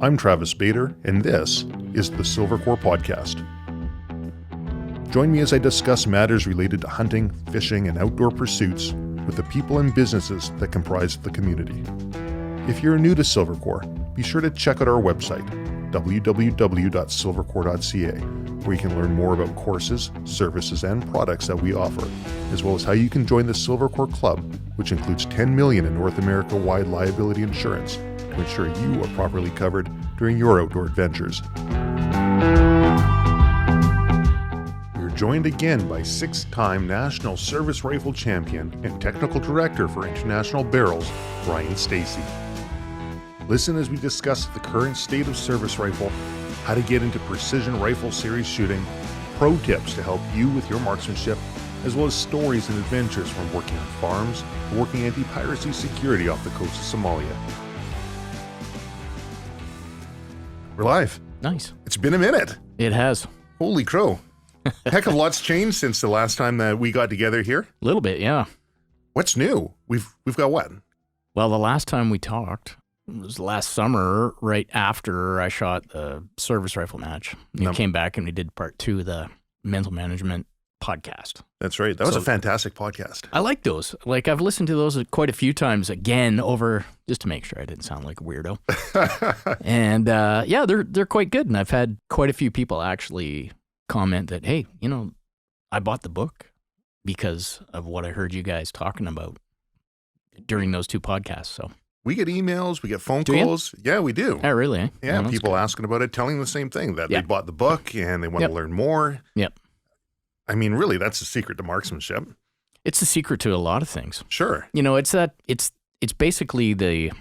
I'm Travis Bader, and this is the Silvercore Podcast. Join me as I discuss matters related to hunting, fishing, and outdoor pursuits with the people and businesses that comprise the community. If you're new to Silvercore, be sure to check out our website, www.silvercore.ca, where you can learn more about courses, services, and products that we offer, as well as how you can join the Silvercore Club, which includes $10 million in North America-wide liability insurance to ensure you are properly covered during your outdoor adventures. We're joined again by six-time National Service Rifle Champion and Technical Director for International Barrels, Brian Stacey. Listen as we discuss the current state of service rifle, how to get into precision rifle series shooting, pro tips to help you with your marksmanship, as well as stories and adventures from working on farms to working anti-piracy security off the coast of Somalia. We're live. Nice. It's been a minute. It has. Holy crow. Heck of a lot's changed since the last time that we got together here. A little bit, yeah. What's new? We've got what? Well, the last time we talked was last summer, right after I shot the service rifle match. We came back and we did part 2 of the mental management podcast. That's right. That was a fantastic podcast. I like those. Like, I've listened to those quite a few times again over, just to make sure I didn't sound like a weirdo. And yeah, they're quite good. And I've had quite a few people actually comment that, hey, you know, I bought the book because of what I heard you guys talking about during those 2 podcasts. So we get emails, we get phone calls. Yeah, we do. Oh, really? Eh? Yeah, Well, people asking about it, telling the same thing, that they bought the book and they want to learn more. Yep. I mean, really, that's the secret to marksmanship. It's the secret to a lot of things. Sure. You know, it's basically the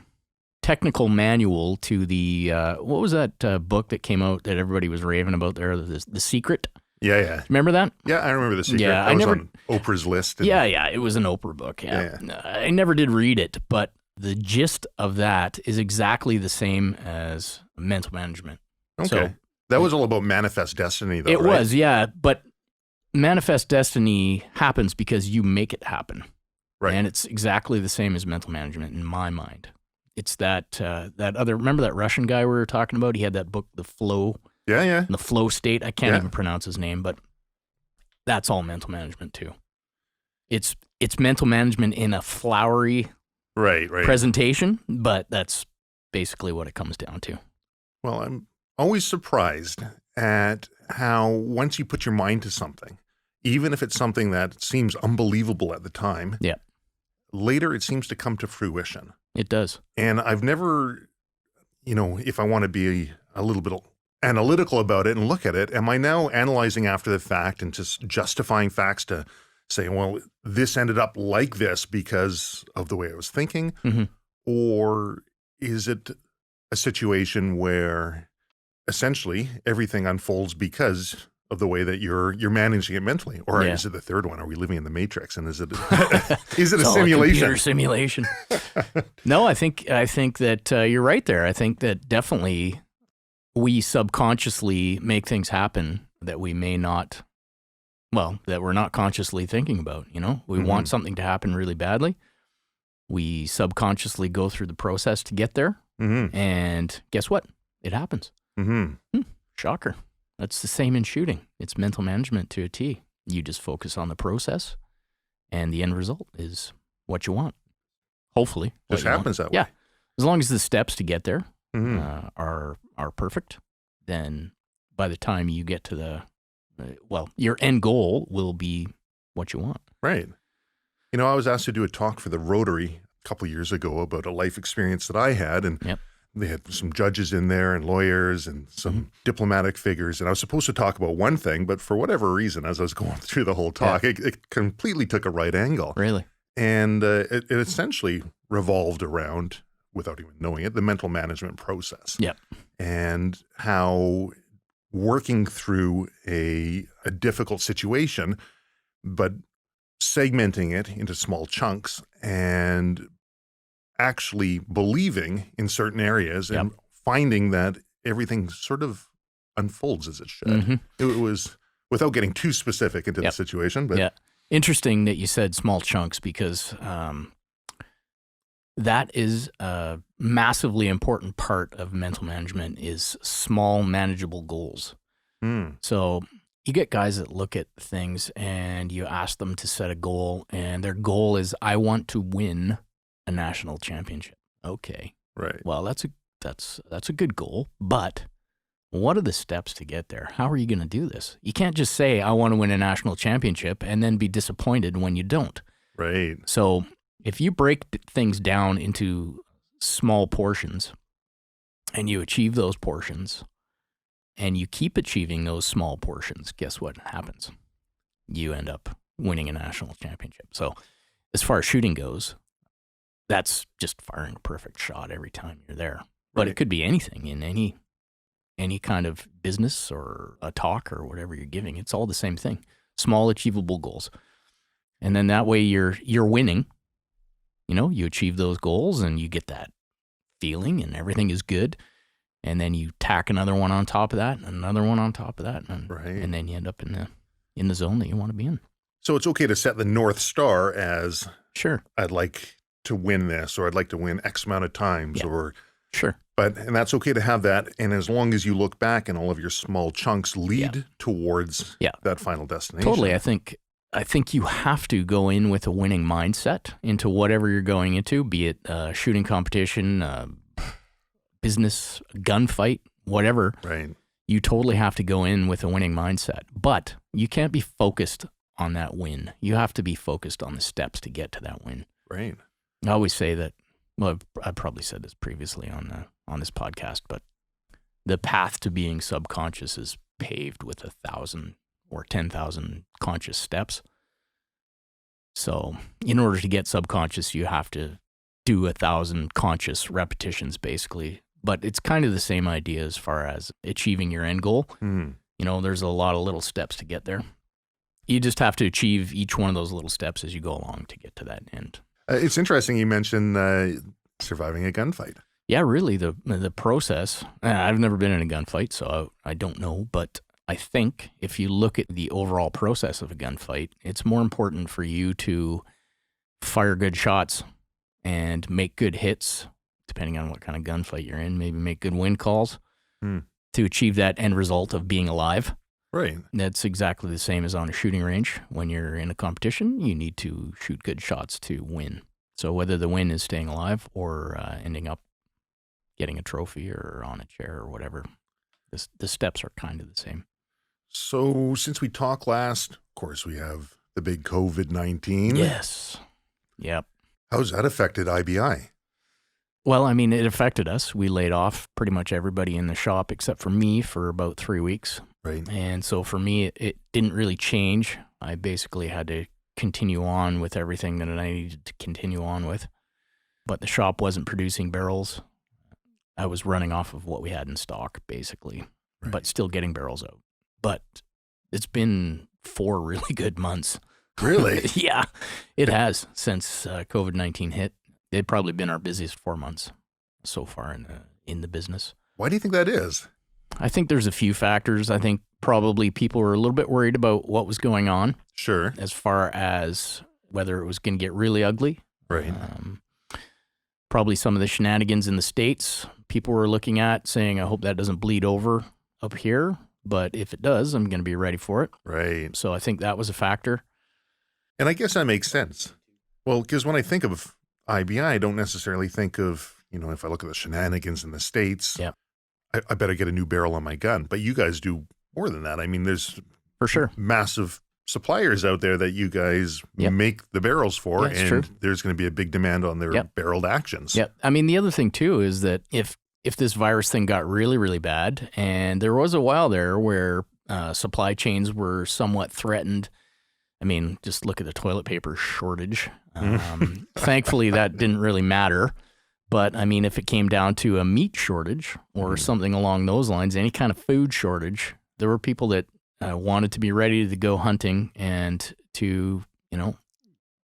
technical manual to the, what was that book that came out that everybody was raving about there, The Secret? Yeah. Remember that? Yeah, I remember The Secret. Yeah, I was on Oprah's list. Yeah, it was an Oprah book. Yeah. I never did read it, but the gist of that is exactly the same as mental management. Okay. So, that was all about manifest destiny, though, it right? was, yeah, but manifest destiny happens because you make it happen. Right. And it's exactly the same as mental management in my mind. It's that other, remember that Russian guy we were talking about? He had that book, The Flow. Yeah. The Flow State. I can't even pronounce his name, but that's all mental management too. It's mental management in a flowery right. presentation, but that's basically what it comes down to. Well, I'm always surprised at how once you put your mind to something, even if it's something that seems unbelievable at the time, later it seems to come to fruition. It does. And I've never, you know, if I want to be a little bit analytical about it and look at it, am I now analyzing after the fact and just justifying facts to say, well, this ended up like this because of the way I was thinking? Mm-hmm. Or is it a situation where essentially everything unfolds because of the way that you're managing it mentally? Or is it the third one? Are we living in the Matrix? And is it a simulation? Computer simulation. No, I think that you're right there. I think that definitely we subconsciously make things happen that we may not, that we're not consciously thinking about. You know, we want something to happen really badly. We subconsciously go through the process to get there. Mm-hmm. And guess what? It happens. Mm-hmm. Shocker. That's the same in shooting. It's mental management to a T. You just focus on the process, and the end result is what you want. Hopefully. Just happens that way. Yeah. As long as the steps to get there are perfect, then by the time you get to the, your end goal will be what you want. Right. You know, I was asked to do a talk for the Rotary a couple years ago about a life experience that I had, and they had some judges in there and lawyers and some diplomatic figures. And I was supposed to talk about one thing, but for whatever reason, as I was going through the whole talk, it completely took a right angle. Really? And it essentially revolved around, without even knowing it, the mental management process. Yep. And how working through a difficult situation, but segmenting it into small chunks and actually believing in certain areas and finding that everything sort of unfolds as it should. Mm-hmm. It was, without getting too specific into the situation, but interesting that you said small chunks because that is a massively important part of mental management is small, manageable goals. So you get guys that look at things and you ask them to set a goal, and their goal is, I want to win a national championship. Okay. Right. Well, that's a good goal, but what are the steps to get there? How are you going to do this? You can't just say, I want to win a national championship and then be disappointed when you don't. Right. So if you break things down into small portions and you achieve those portions and you keep achieving those small portions, guess what happens? You end up winning a national championship. So as far as shooting goes, that's just firing a perfect shot every time you're there. But Right. it could be anything in any kind of business or a talk or whatever you're giving. It's all the same thing. Small, achievable goals. And then that way you're winning. You know, you achieve those goals and you get that feeling and everything is good. And then you tack another one on top of that and another one on top of that. And, Right. and then you end up in the zone that you want to be in. So it's okay to set the North Star as, Sure. I'd like to win this, or I'd like to win X amount of times, Yeah. Sure. and that's okay to have that. And as long as you look back and all of your small chunks lead towards that final destination. Totally. I think you have to go in with a winning mindset into whatever you're going into, be it a shooting competition, business, gunfight, whatever. Right. You totally have to go in with a winning mindset. But you can't be focused on that win. You have to be focused on the steps to get to that win. Right. I always say that, well, I've probably said this previously on this podcast, but the path to being subconscious is paved with 1,000 or 10,000 conscious steps. So in order to get subconscious, you have to do 1,000 conscious repetitions, basically. But it's kind of the same idea as far as achieving your end goal. You know, there's a lot of little steps to get there. You just have to achieve each one of those little steps as you go along to get to that end. It's interesting you mentioned surviving a gunfight. Yeah, really, the process. I've never been in a gunfight, so I don't know. But I think if you look at the overall process of a gunfight, it's more important for you to fire good shots and make good hits, depending on what kind of gunfight you're in. Maybe make good wind calls to achieve that end result of being alive. Right. That's exactly the same as on a shooting range. When you're in a competition, you need to shoot good shots to win. So whether the win is staying alive or ending up getting a trophy or on a chair or whatever, the steps are kind of the same. So since we talked last, of course, we have the big COVID-19. Yes. Yep. How's that affected IBI? Well, I mean, it affected us. We laid off pretty much everybody in the shop except for me for about 3 weeks. Right. And so for me, it didn't really change. I basically had to continue on with everything that I needed to continue on with. But the shop wasn't producing barrels. I was running off of what we had in stock, basically, but still getting barrels out. But it's been 4 really good months. Really? Yeah, it has since COVID-19 hit. They've probably been our busiest 4 months so far in the business. Why do you think that is? I think there's a few factors. I think probably people were a little bit worried about what was going on. Sure. As far as whether it was going to get really ugly. Right. Probably some of the shenanigans in the States, people were looking at saying, I hope that doesn't bleed over up here. But if it does, I'm going to be ready for it. Right. So I think that was a factor. And I guess that makes sense. Well, because when I think of IBI, I don't necessarily think of, if I look at the shenanigans in the States, I better get a new barrel on my gun. But you guys do more than that. I mean, there's for sure massive suppliers out there that you guys make the barrels for, and true. There's going to be a big demand on their barreled actions. Yeah. I mean, the other thing too is that if this virus thing got really, really bad, and there was a while there where supply chains were somewhat threatened. I mean, just look at the toilet paper shortage. Thankfully, that didn't really matter. But I mean, if it came down to a meat shortage or something along those lines, any kind of food shortage, there were people that wanted to be ready to go hunting and to,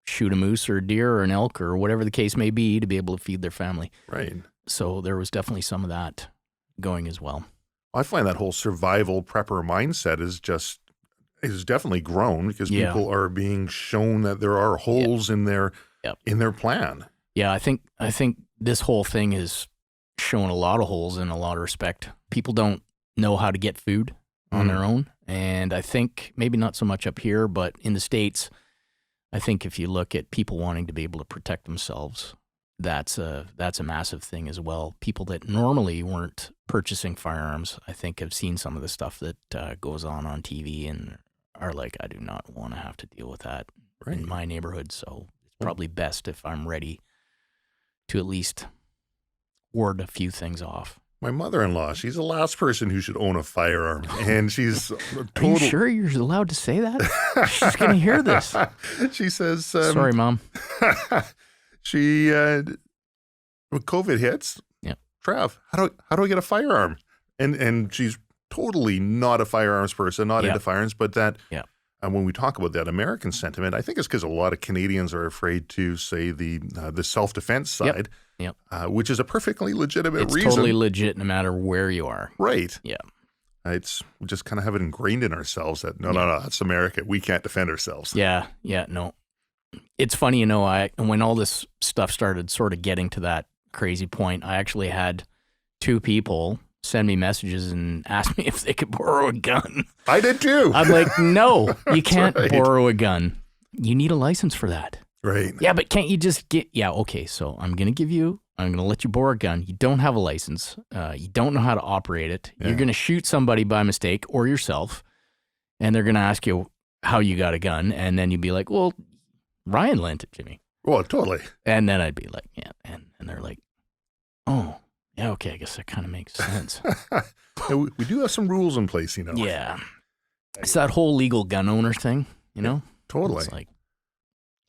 shoot a moose or a deer or an elk or whatever the case may be to be able to feed their family. Right. So there was definitely some of that going as well. I find that whole survival prepper mindset is definitely grown because people are being shown that there are holes in their plan. Yeah, I think this whole thing has shown a lot of holes in a lot of respect. People don't know how to get food on their own, and I think maybe not so much up here, but in the States, I think if you look at people wanting to be able to protect themselves, that's a massive thing as well. People that normally weren't purchasing firearms, I think, have seen some of the stuff that goes on TV and are like, I do not want to have to deal with that in my neighborhood. So it's probably best if I'm ready to at least ward a few things off. My mother-in-law, she's the last person who should own a firearm, and she's Are you sure you're allowed to say that? She's going to hear this. She says, Sorry, Mom. She, when COVID hits, Trav, how do I get a firearm? And she's totally not a firearms person, not into firearms, but that, when we talk about that American sentiment, I think it's because a lot of Canadians are afraid to say the self-defense side, which is a perfectly legitimate reason. It's totally legit no matter where you are. Right. Yeah. We just kind of have it ingrained in ourselves that, no, that's America. We can't defend ourselves. Yeah, no. It's funny, when all this stuff started sort of getting to that crazy point, I actually had 2 people send me messages and ask me if they could borrow a gun. I did too. I'm like, no, you can't borrow a gun. You need a license for that. Right. Yeah, but can't you just okay, so I'm going to let you borrow a gun. You don't have a license. You don't know how to operate it. You're going to shoot somebody by mistake or yourself, and they're going to ask you how you got a gun, and then you'd be like, well, Ryan lent it to me. Well, totally. And then I'd be like, and they're like, oh, yeah, okay, I guess that kind of makes sense. We do have some rules in place, Yeah. It's that whole legal gun owner thing, Totally. It's like,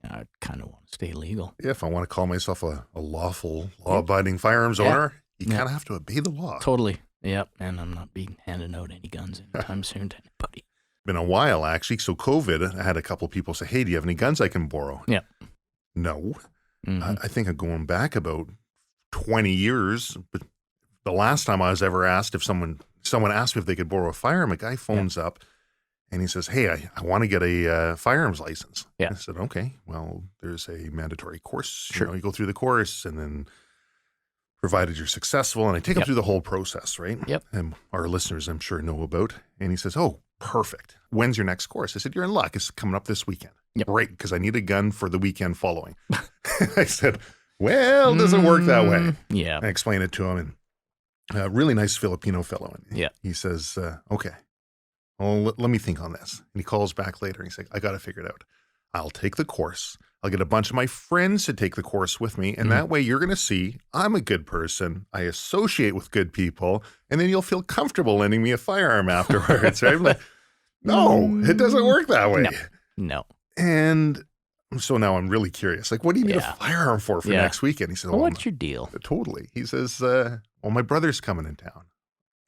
I kind of want to stay legal. Yeah, if I want to call myself a lawful, law-abiding firearms owner, you kind of have to obey the law. Totally. Yep, and I'm not being handing out any guns anytime soon to anybody. Been a while, actually. So COVID, I had a couple of people say, hey, do you have any guns I can borrow? Yeah. No. I think I'm going back about 20 years, but the last time I was ever asked if someone asked me if they could borrow a firearm, a guy phones up and he says, hey, I want to get a firearms license. Yeah. I said, okay, well, there's a mandatory course. Sure. You go through the course and then provided you're successful, and I take them through the whole process, right? Yep. And our listeners, I'm sure, know about. And he says, oh, perfect. When's your next course? I said, you're in luck. It's coming up this weekend. Yep. Great, because I need a gun for the weekend following. I said, well, it doesn't work that way. Yeah. I explained it to him, and a really nice Filipino fellow. And he says, okay, well, let me think on this. And he calls back later, and he's like, I got to figure it out. I'll take the course. I'll get a bunch of my friends to take the course with me. And that way you're going to see I'm a good person. I associate with good people. And then you'll feel comfortable lending me a firearm afterwards. Right? I'm like, no, it doesn't work that way. No. And so now I'm really curious. Like, what do you need a firearm for next weekend? He says, well, what's your deal? Totally. He says, well, my brother's coming in town.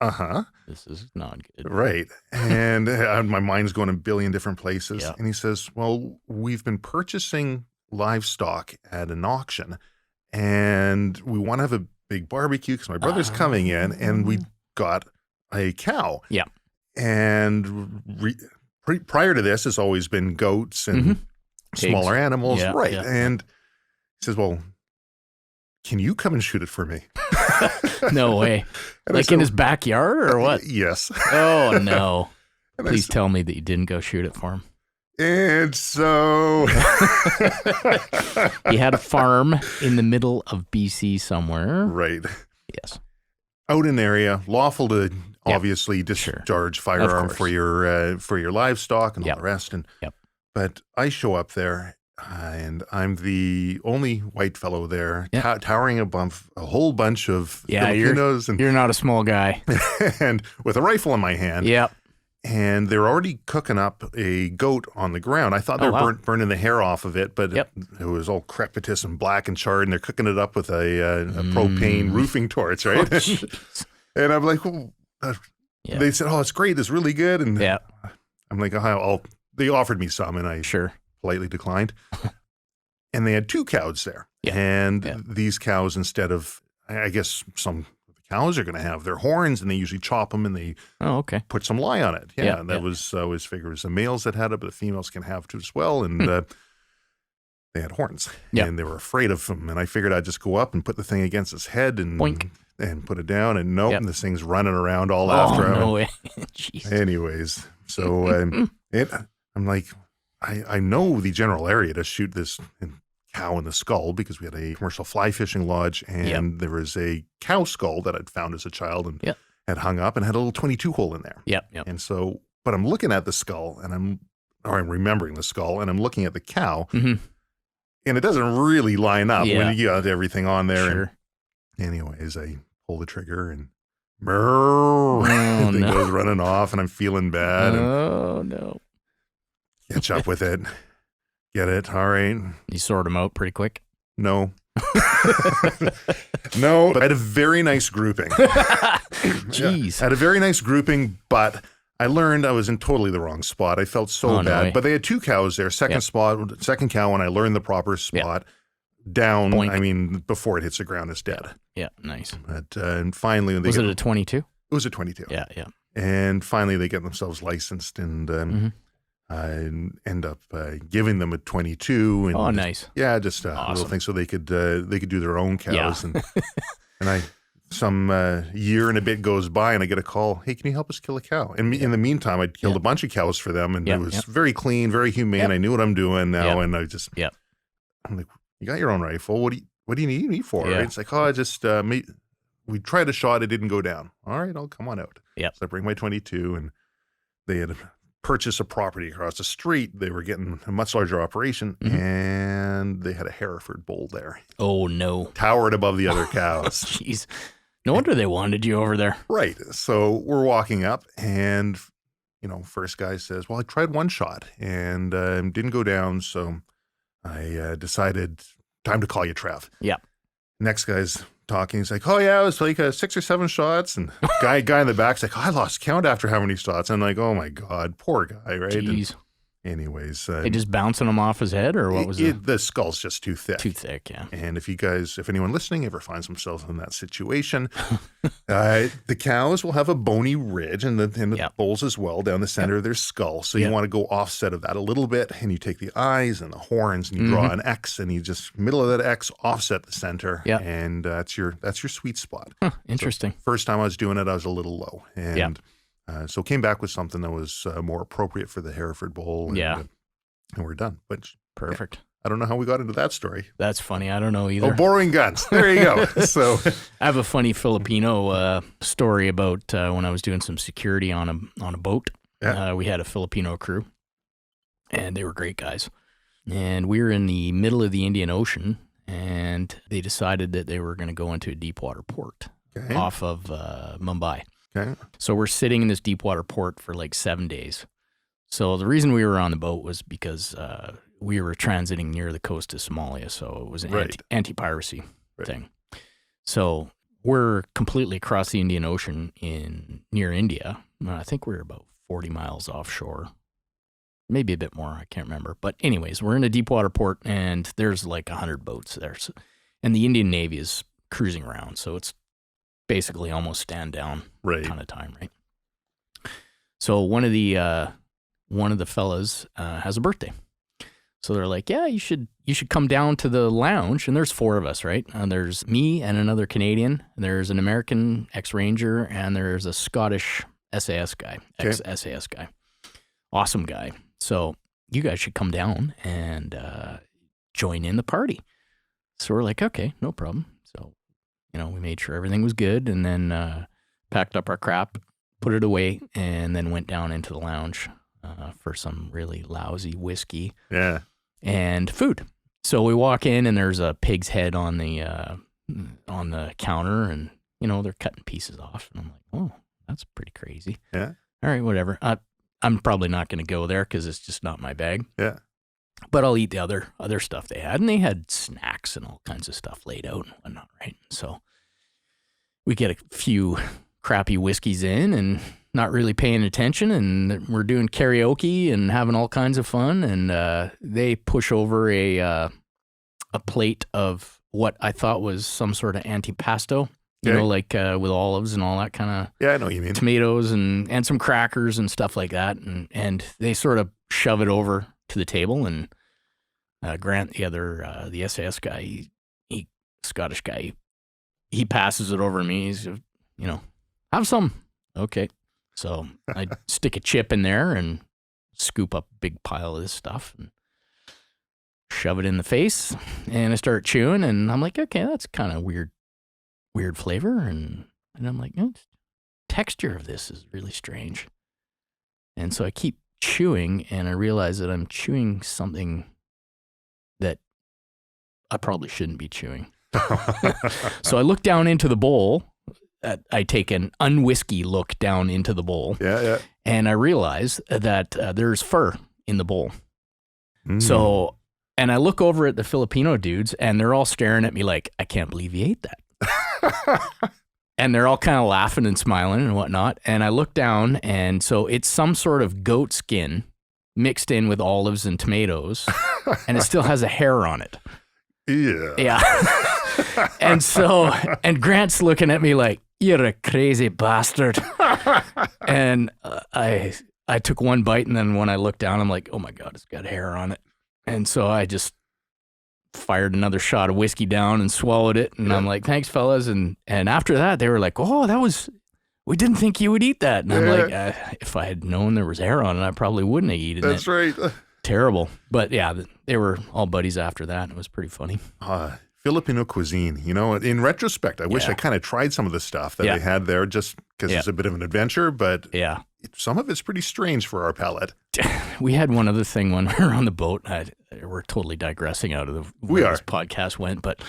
Uh-huh. This is not good. Right. And my mind's going a billion different places. Yeah. And he says, well, we've been purchasing livestock at an auction, and we want to have a big barbecue because my brother's coming in, and we got a cow. Yeah. And prior to this, it's always been goats and smaller animals. Yeah, right. yeah. And he says, well, can you come and shoot it for me? No way. Like in his backyard or what? Yes. Oh, no. And Please tell me that you didn't go shoot it for him. And so he had a farm in the middle of BC somewhere. Right. Yes. Out in area, lawful to obviously discharge firearm for your livestock and all the rest. And but I show up there, and I'm the only white fellow there, towering above a whole bunch of Filipinos. You're not a small guy. And with a rifle in my hand. Yep. And they're already cooking up a goat on the ground. I thought they were burning the hair off of it, but it was all crepitous and black and charred, and they're cooking it up with a propane roofing torch, right? Oh, and I'm like, they said, oh, it's great. It's really good. And I'm like, they offered me some, and I politely declined. And they had 2 cows there. Yeah. And these cows, instead of, I guess some cows are going to have their horns, and they usually chop them and they put some lye on it. Yeah, that was I always figured it was the males that had it, but the females can have it as well. And they had horns, Yeah. and they were afraid of him. And I figured I'd just go up and put the thing against his head and Boink. and put it down. And nope, Yep. this thing's running around all Oh, after him. no way. Jeez. Anyways, so I'm like, I know the general area to shoot this cow in the skull because we had a commercial fly fishing lodge, and there was a cow skull that I'd found as a child and had hung up and had a little 22 hole in there. Yep. And so, but I'm looking at the skull and I'm remembering the skull and I'm looking at the cow, Mhm. and it doesn't really line up Yeah. when you got everything on there. Sure. And anyways, I pull the trigger and Oh, the thing no. goes running off, and I'm feeling bad. And Oh, no. catch up with it. Get it. All right. You sort them out pretty quick. No. No. But I had a very nice grouping. Jeez. I had a very nice grouping, but I learned I was in totally the wrong spot. I felt so Oh, no bad. way. But they had two cows there. Second cow, when I learned the proper spot, down, Boink. I mean, before it hits the ground, it's dead. Yeah, nice. But, and finally, Was it a 22? it was a 22. Yeah, yeah. And finally, they get themselves licensed, and I end up giving them a 22. And Oh, nice. yeah, just a little Awesome. thing so they could do their own cows. Yeah. And some year and a bit goes by, and I get a call. Hey, can you help us kill a cow? And in the meantime, I'd killed a bunch of cows for them, and it was very clean, very humane. I knew what I'm doing now, and I just I'm like, you got your own rifle. What do you need me for? Yeah. Right? It's like, oh, I just we tried a shot, it didn't go down. All right, I'll come on out. Yep. So I bring my 22, and they had purchased a property across the street. They were getting a much larger operation, and they had a Hereford bull there, Oh, no. towered above the other cows. Jeez. No wonder they wanted you over there. Right. So we're walking up, and first guy says, "Well, I tried one shot and didn't go down, so I decided time to call you, Trev." Yeah. Next guy's talking. He's like, "Oh yeah, it was like 6 or 7 shots." And guy in the back's like, "Oh, I lost count after how many shots." I'm like, "Oh my god, poor guy." Right. Jeez. And anyways, They just bouncing them off his head, or what was it? the skull's just too thick. Too thick, yeah. And if anyone listening ever finds themselves in that situation, the cows will have a bony ridge, and the bulls as well, down the center of their skull. So you want to go offset of that a little bit, and you take the eyes and the horns, and you draw an X, and you just middle of that X offset the center, and that's your sweet spot. Huh, interesting. So first time I was doing it, I was a little low, and so came back with something that was more appropriate for the Hereford bull, and, and we're done. But Perfect. I don't know how we got into that story. That's funny. I don't know either. Oh, borrowing guns. There you go. So I have a funny Filipino story about when I was doing some security on a boat. Yeah. We had a Filipino crew, and they were great guys. And we were in the middle of the Indian Ocean, and they decided that they were going to go into a deep water port off of Mumbai. Okay. So we're sitting in this deep water port for like 7 days. So the reason we were on the boat was because we were transiting near the coast of Somalia, so it was an anti-piracy thing. So we're completely across the Indian Ocean near India. I think we're about 40 miles offshore, maybe a bit more. I can't remember. But anyways, we're in a deep water port, and there's like 100 boats there. So, and the Indian Navy is cruising around, so it's basically almost stand down kind of time, right? So one of the fellas has a birthday. So they're like, "Yeah, you should come down to the lounge." And there's 4 of us, right? And there's me and another Canadian. There's an American ex-Ranger, and there's a Scottish SAS guy, ex-SAS guy. Awesome guy. So you guys should come down and join in the party. So we're like, okay, no problem. So, we made sure everything was good, and then packed up our crap, put it away, and then went down into the lounge for some really lousy whiskey and food. So we walk in, and there's a pig's head on the counter, and they're cutting pieces off, and I'm like, oh, that's pretty crazy. Yeah. All right, whatever. I'm probably not going to go there because it's just not my bag. Yeah. But I'll eat the other stuff they had, and they had snacks and all kinds of stuff laid out and whatnot, right? So we get a few crappy whiskeys in and not really paying attention, and we're doing karaoke and having all kinds of fun, and they push over a plate of what I thought was some sort of antipasto, like with olives and all that kind of I know what you mean. Tomatoes and some crackers and stuff like that, and they sort of shove it over to the table, and Grant, the SAS guy, he Scottish guy, he passes it over to me. He's, have some. Okay. So I stick a chip in there and scoop up a big pile of this stuff and shove it in the face. And I start chewing, and I'm like, okay, that's kind of weird flavor. And I'm like, texture of this is really strange. And so I keep chewing, and I realize that I'm chewing something that I probably shouldn't be chewing. So I look down into the bowl. I take an unwhiskey look down into the bowl. Yeah. And I realize that there's fur in the bowl. So, and I look over at the Filipino dudes, and they're all staring at me like, I can't believe you ate that. And they're all kind of laughing and smiling and whatnot. And I look down, and so it's some sort of goat skin mixed in with olives and tomatoes, and it still has a hair on it. Yeah. And Grant's looking at me like, you're a crazy bastard. And I took one bite, and then when I looked down, I'm like, oh my God, it's got hair on it. And so I just fired another shot of whiskey down and swallowed it. And I'm like, thanks, fellas. And after that, they were like, oh, we didn't think you would eat that. And I'm like, if I had known there was hair on it, I probably wouldn't have eaten it. That's right. Terrible. But yeah, they were all buddies after that. It was pretty funny. Filipino cuisine, in retrospect, I wish I kind of tried some of the stuff that they had there just because it's a bit of an adventure, but some of it's pretty strange for our palate. We had one other thing when we were on the boat. We're totally digressing out of the way this podcast went, but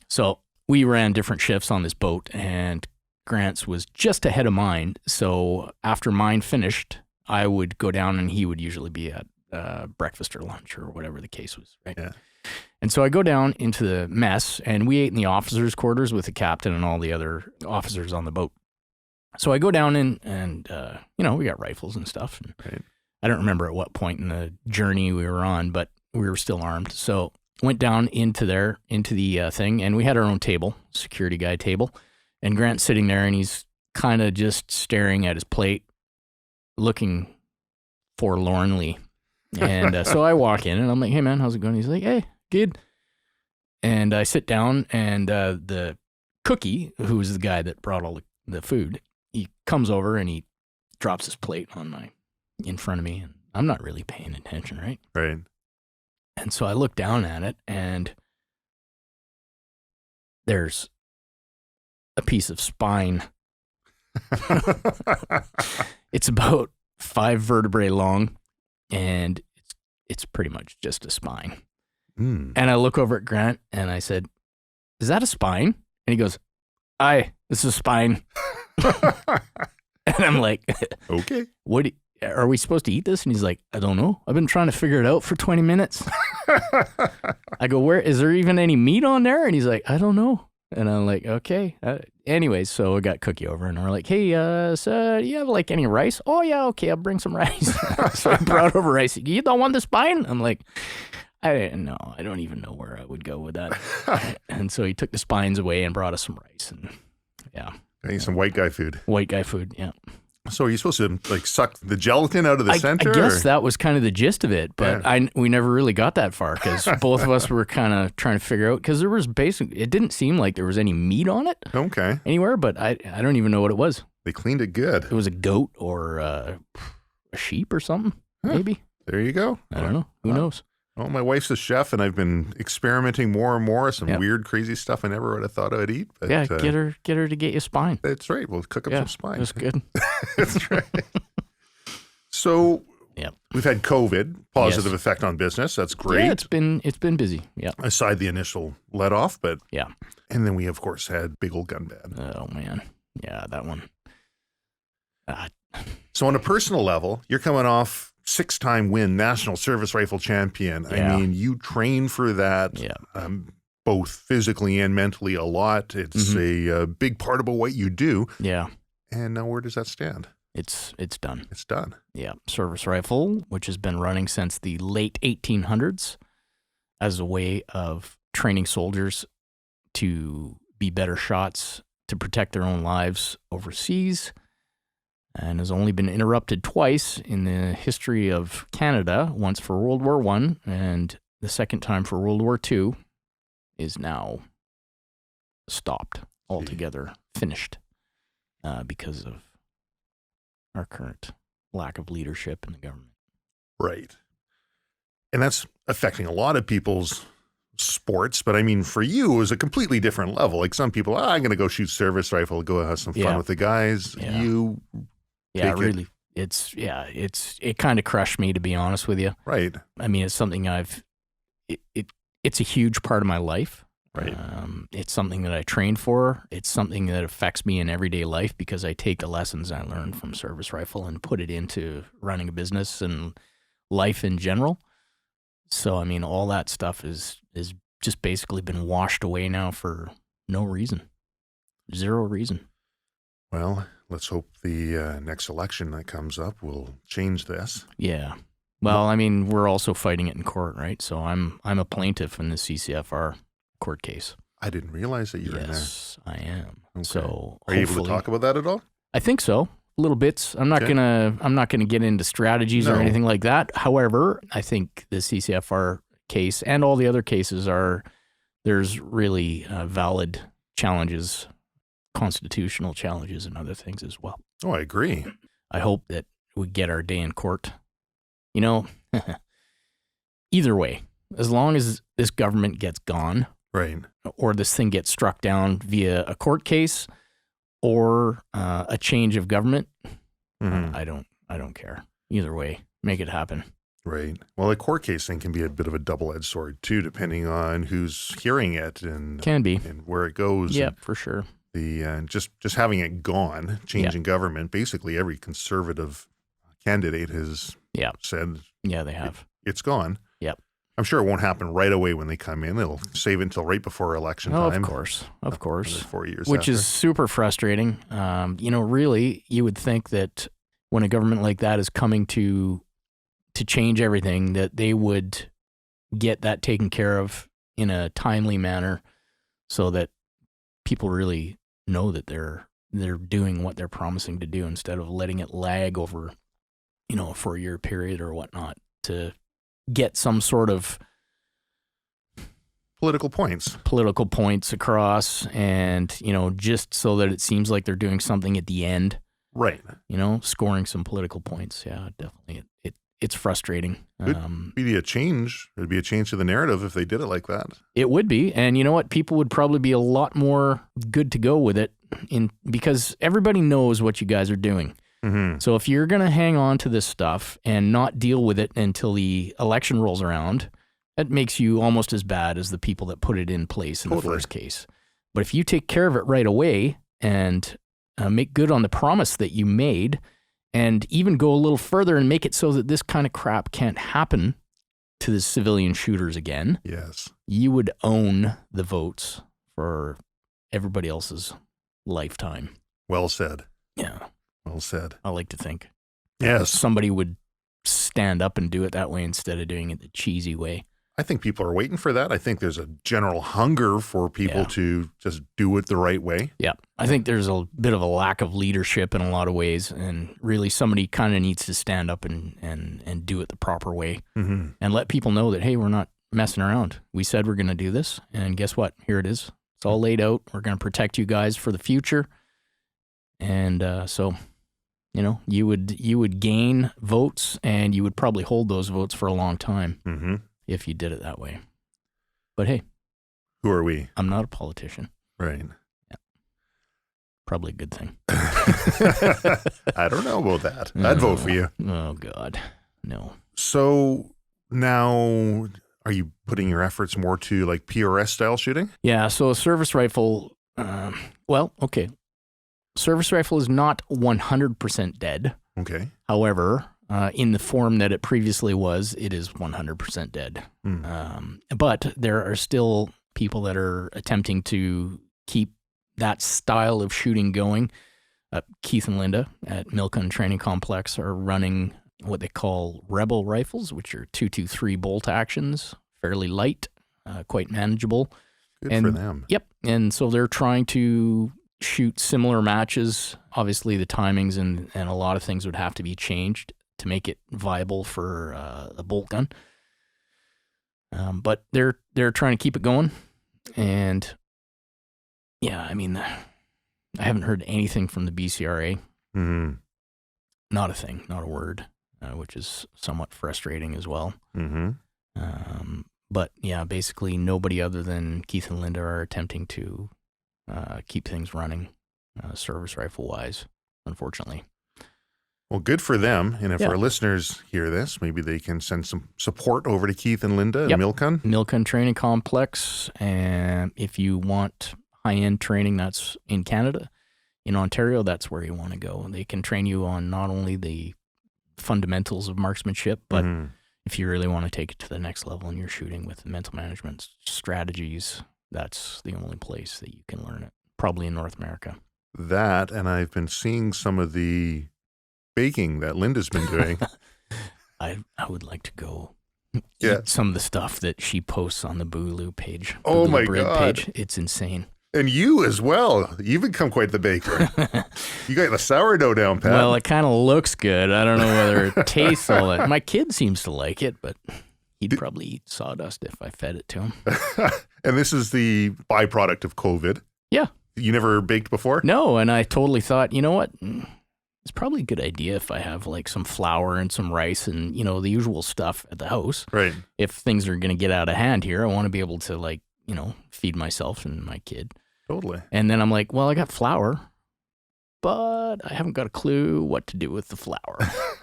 so we ran different shifts on this boat, and Grant's was just ahead of mine. So after mine finished, I would go down, and he would usually be at breakfast or lunch or whatever the case was, right? Yeah. And so I go down into the mess, and we ate in the officers' quarters with the captain and all the other officers on the boat. So I go down in, and we got rifles and stuff. And I don't remember at what point in the journey we were on, but we were still armed. So went down into the thing, and we had our own table, security guy table. And Grant's sitting there, and he's kind of just staring at his plate, looking forlornly. And so I walk in, and I'm like, hey, man, how's it going? He's like, hey, good. And I sit down, and the cookie, who was the guy that brought all the food, he comes over, and he drops his plate in front of me. And I'm not really paying attention, right? Right. And so I look down at it, and there's a piece of spine. It's about 5 vertebrae long, and it's pretty much just a spine. And I look over at Grant, and I said, is that a spine? And he goes, aye, this is a spine. And I'm like, okay. Are we supposed to eat this? And he's like, I don't know. I've been trying to figure it out for 20 minutes. I go, is there even any meat on there? And he's like, I don't know. And I'm like, okay. Anyways, so I got Cookie over, and we're like, hey, so do you have like any rice? Oh yeah, okay, I'll bring some rice. So I brought over rice. You don't want the spine? I'm like, I didn't know. I don't even know where I would go with that. And so he took the spines away and brought us some rice, and some white guy food. White guy food, yeah. So are you supposed to like suck the gelatin out of the center? I guess that was kind of the gist of it, but we never really got that far because both of us were kind of trying to figure out, because there was it didn't seem like there was any meat on it anywhere, but I don't even know what it was. They cleaned it good. It was a goat or a sheep or something, maybe. There you go. I don't know. Who knows? Well, my wife's a chef, and I've been experimenting more and more. Some weird, crazy stuff I never would have thought I'd eat. But, get her to get you spine. That's right. We'll cook up some spine. That's good. That's right. So we've had COVID, positive effect on business. That's great. Yeah, it's been busy. Yeah. Aside the initial let off, but yeah. And then we of course had Big Ol' Gun Bad. Oh man, yeah, that one. So on a personal level, you're coming off 6-time win National Service Rifle Champion. Yeah. I mean, you train for that, both physically and mentally a lot. It's a big part about what you do. Yeah. And now where does that stand? It's done. It's done. Yeah. Service rifle, which has been running since the late 1800s as a way of training soldiers to be better shots, to protect their own lives overseas, and has only been interrupted twice in the history of Canada, once for World War I and the second time for World War II is now stopped altogether, finished, because of our current lack of leadership in the government. Right. And that's affecting a lot of people's sports, but I mean, for you, it was a completely different level. Like some people, I'm going to go shoot service rifle, go have some fun with the guys. You, really, it kind of crushed me, to be honest with you. Right. I mean, it's something it's a huge part of my life. Right. It's something that I train for. It's something that affects me in everyday life because I take the lessons I learned from service rifle and put it into running a business and life in general. So, I mean, all that stuff is just basically been washed away now for no reason. Zero reason. Well, let's hope the next election that comes up will change this. Yeah. Well, I mean, we're also fighting it in court, right? So I'm a plaintiff in the CCFR court case. I didn't realize that you were in there. Yes, I am. Okay. So are you able to talk about that at all? I think so. Little bits. I'm not gonna get into strategies or anything like that. However, I think the CCFR case and all the other cases there's really valid challenges, constitutional challenges, and other things as well. Oh, I agree. I hope that we get our day in court. You know, either way, as long as this government gets gone, right, or this thing gets struck down via a court case or a change of government, I don't care. Either way, make it happen. Right. Well, a court case thing can be a bit of a double-edged sword too, depending on who's hearing it and where it goes. Yeah, for sure. The just having it gone, changing government. Basically, every conservative candidate has said, they have. It's gone. Yep. I'm sure it won't happen right away when they come in. They'll save it until right before election time. Of course. 4 years Which after. is super frustrating. Really, you would think that when a government like that is coming to change everything, that they would get that taken care of in a timely manner so that people really know that they're doing what they're promising to do instead of letting it lag over, a 4-year period or whatnot to get some sort of political points across and, just so that it seems like they're doing something at the end. Right. Scoring some political points. Yeah, definitely. It's frustrating. It'd be a change. It'd be a change to the narrative if they did it like that. It would be. And you know what? People would probably be a lot more good to go with it because everybody knows what you guys are doing. Mm-hmm. So if you're going to hang on to this stuff and not deal with it until the election rolls around, that makes you almost as bad as the people that put it in place in the first case. But if you take care of it right away and make good on the promise that you made and even go a little further and make it so that this kind of crap can't happen to the civilian shooters again, yes, you would own the votes for everybody else's lifetime. Well said. Yeah. Well said. I like to think. Yes. Somebody would stand up and do it that way instead of doing it the cheesy way. I think people are waiting for that. I think there's a general hunger for people to just do it the right way. Yeah. I think there's a bit of a lack of leadership in a lot of ways. And really somebody kind of needs to stand up and do it the proper way and let people know that, hey, we're not messing around. We said we're going to do this. And guess what? Here it is. It's all laid out. We're going to protect you guys for the future. And so, you would gain votes and you would probably hold those votes for a long time if you did it that way. But hey. Who are we? I'm not a politician. Right. Yeah. Probably a good thing. I don't know about that. I'd vote for you. Oh, God. No. So now are you putting your efforts more to like PRS style shooting? Yeah. So a service rifle, okay. Service rifle is not 100% dead. Okay. However, in the form that it previously was, it is 100% dead. But there are still people that are attempting to keep that style of shooting going. Keith and Linda at Milcon Training Complex are running what they call Rebel rifles, which are 223 bolt actions, fairly light, quite manageable. Good for them. Yep. And so they're trying to shoot similar matches. Obviously, the timings and a lot of things would have to be changed to make it viable for a bolt gun. But they're trying to keep it going. And yeah, I mean, I haven't heard anything from the BCRA. Mm-hmm. Not a thing, not a word, which is somewhat frustrating as well. Mm-hmm. But yeah, basically nobody other than Keith and Linda are attempting to keep things running, service rifle wise, unfortunately. Well, good for them. And if Yeah. our listeners hear this, maybe they can send some support over to Keith and Linda Yep. and Milcon. Milcon Training Complex. And if you want high-end training that's in Canada, in Ontario, that's where you want to go. They can train you on not only the fundamentals of marksmanship, but Mhm. if you really want to take it to the next level and you're shooting with mental management strategies, that's the only place that you can learn it, probably in North America. That, and I've been seeing some of the baking that Linda's been doing. I would like to go Yeah. eat some of the stuff that she posts on the Boogaloo page. Oh Boogaloo my Bread God. Page. It's insane. And you as well. You've become quite the baker. You got the sourdough down, Pat. Well, it kind of looks good. I don't know whether it tastes all that. My kid seems to like it, but he'd probably eat sawdust if I fed it to him. And this is the byproduct of COVID. Yeah. You never baked before? No, and I totally thought, you know what? It's probably a good idea if I have like some flour and some rice and, you know, the usual stuff at the house. Right. If things are going to get out of hand here, I want to be able to, like, you know, feed myself and my kid. Totally. And then I'm like, well, I got flour, but I haven't got a clue what to do with the flour.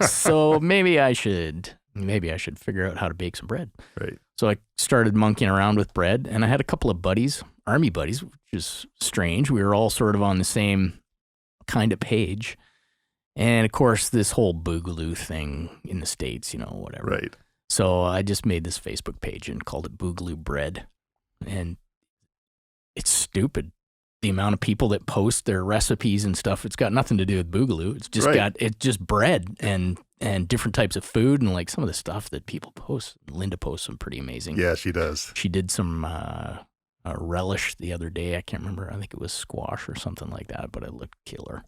So maybe I should figure out how to bake some bread. Right. So I started monkeying around with bread, and I had a couple of buddies, army buddies, which is strange. We were all sort of on the same kind of page. And of course, this whole Boogaloo thing in the States, you know, whatever. Right. So I just made this Facebook page and called it Boogaloo Bread. And it's stupid. The amount of people that post their recipes and stuff, it's got nothing to do with Boogaloo. It's just Right. it's just bread and different types of food and like some of the stuff that people post. Linda posts some pretty amazing. Yeah, she does. She did some relish the other day. I can't remember. I think it was squash or something like that, but it looked killer.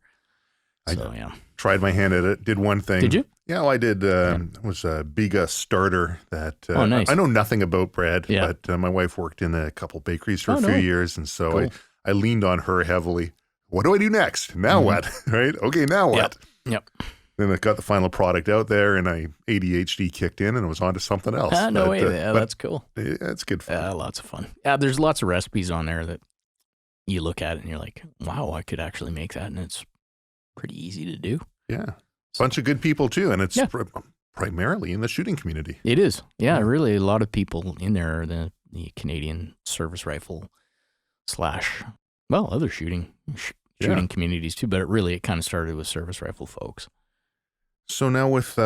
So yeah. Tried my hand at it. Did one thing. Did you? Yeah, well, I did. It was a Biga starter that Oh, nice. I know nothing about bread, Yeah. but my wife worked in a couple bakeries for Oh, a few no. years, and so Cool. I leaned on her heavily. What do I do next? Now Mhm. what? Right? Okay, now what? Yep. Then I got the final product out there, and ADHD kicked in, and it was on to something else. No But, way. Yeah, but that's cool. it's good fun. Lots of fun. Yeah, there's lots of recipes on there that you look at it and you're like, wow, I could actually make that, and it's pretty easy to do. Yeah, bunch of good people too, and it's Yeah. primarily in the shooting community. It is. Yeah, Yeah. really, a lot of people in there are the Canadian service rifle / other shooting communities too, but it kind of started with service rifle folks. So now with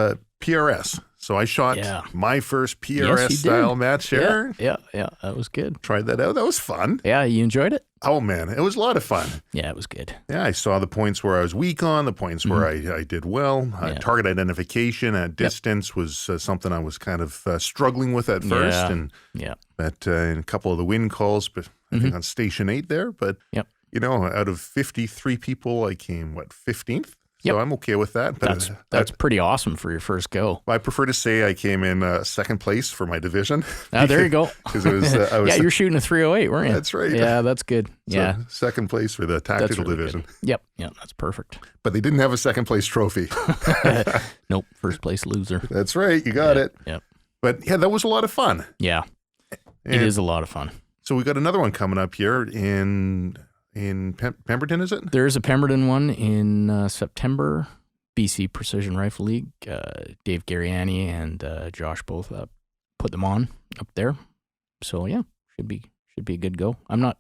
PRS. So I shot Yeah. my first Yes, you PRS did. style match here. Yeah, that was good. Tried that out. That was fun. Yeah, you enjoyed it? Oh man, it was a lot of fun. Yeah, it was good. Yeah, I saw the points where I was weak on, the points where I did well. Mm-hmm. Yeah. Target identification at distance was something I was kind of struggling with at first, Yeah. and Yeah. that in a couple of the win calls, but I think on Station 8 there. But Yep. you know, out of 53 people, I came 15th. So Yep. I'm okay with that. But That's pretty awesome for your first go. I prefer to say I came in second place for my division. There you go. Because it was, I was Yeah, you're shooting a 308, weren't you? That's right. Yeah, that's good. so Yeah, second place for the that's tactical really division. good. Yep, that's perfect. But they didn't have a second place trophy. Nope, first place loser. That's right. You got it. Yep. But yeah, that was a lot of fun. Yeah, And it is a lot of fun. So we got another one coming up here in Pemberton, is it? There is a Pemberton one in September. BC Precision Rifle League. Dave Gariani and Josh both put them on up there. So yeah, should be a good go. I'm not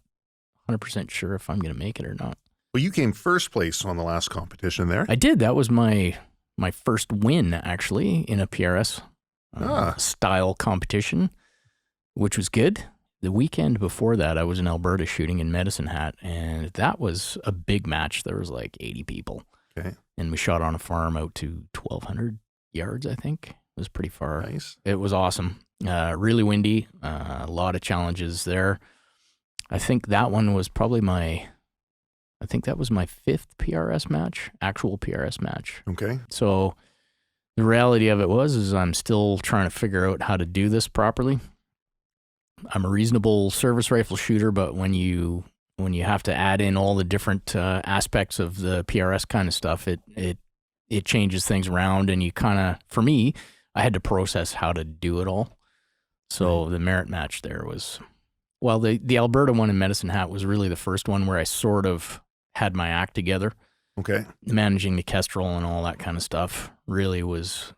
100% sure if I'm going to make it or not. Well, you came first place on the last competition there. I did. That was my first win actually in a PRS style competition, which was good. The weekend before that, I was in Alberta shooting in Medicine Hat, and that was a big match. There was like 80 people. Okay. And we shot on a farm out to 1,200 yards, I think. It was pretty far. Nice. It was awesome. Really windy. A lot of challenges there. I think that one was probably my fifth PRS match, actual PRS match. Okay. So the reality of it is I'm still trying to figure out how to do this properly. I'm a reasonable service rifle shooter, but when you have to add in all the different aspects of the PRS kind of stuff, it changes things around, and you kind of, for me, I had to process how to do it all. So the merit match there was, well, the Alberta one in Medicine Hat was really the first one where I sort of had my act together. Okay. Managing the Kestrel and all that kind of stuff really was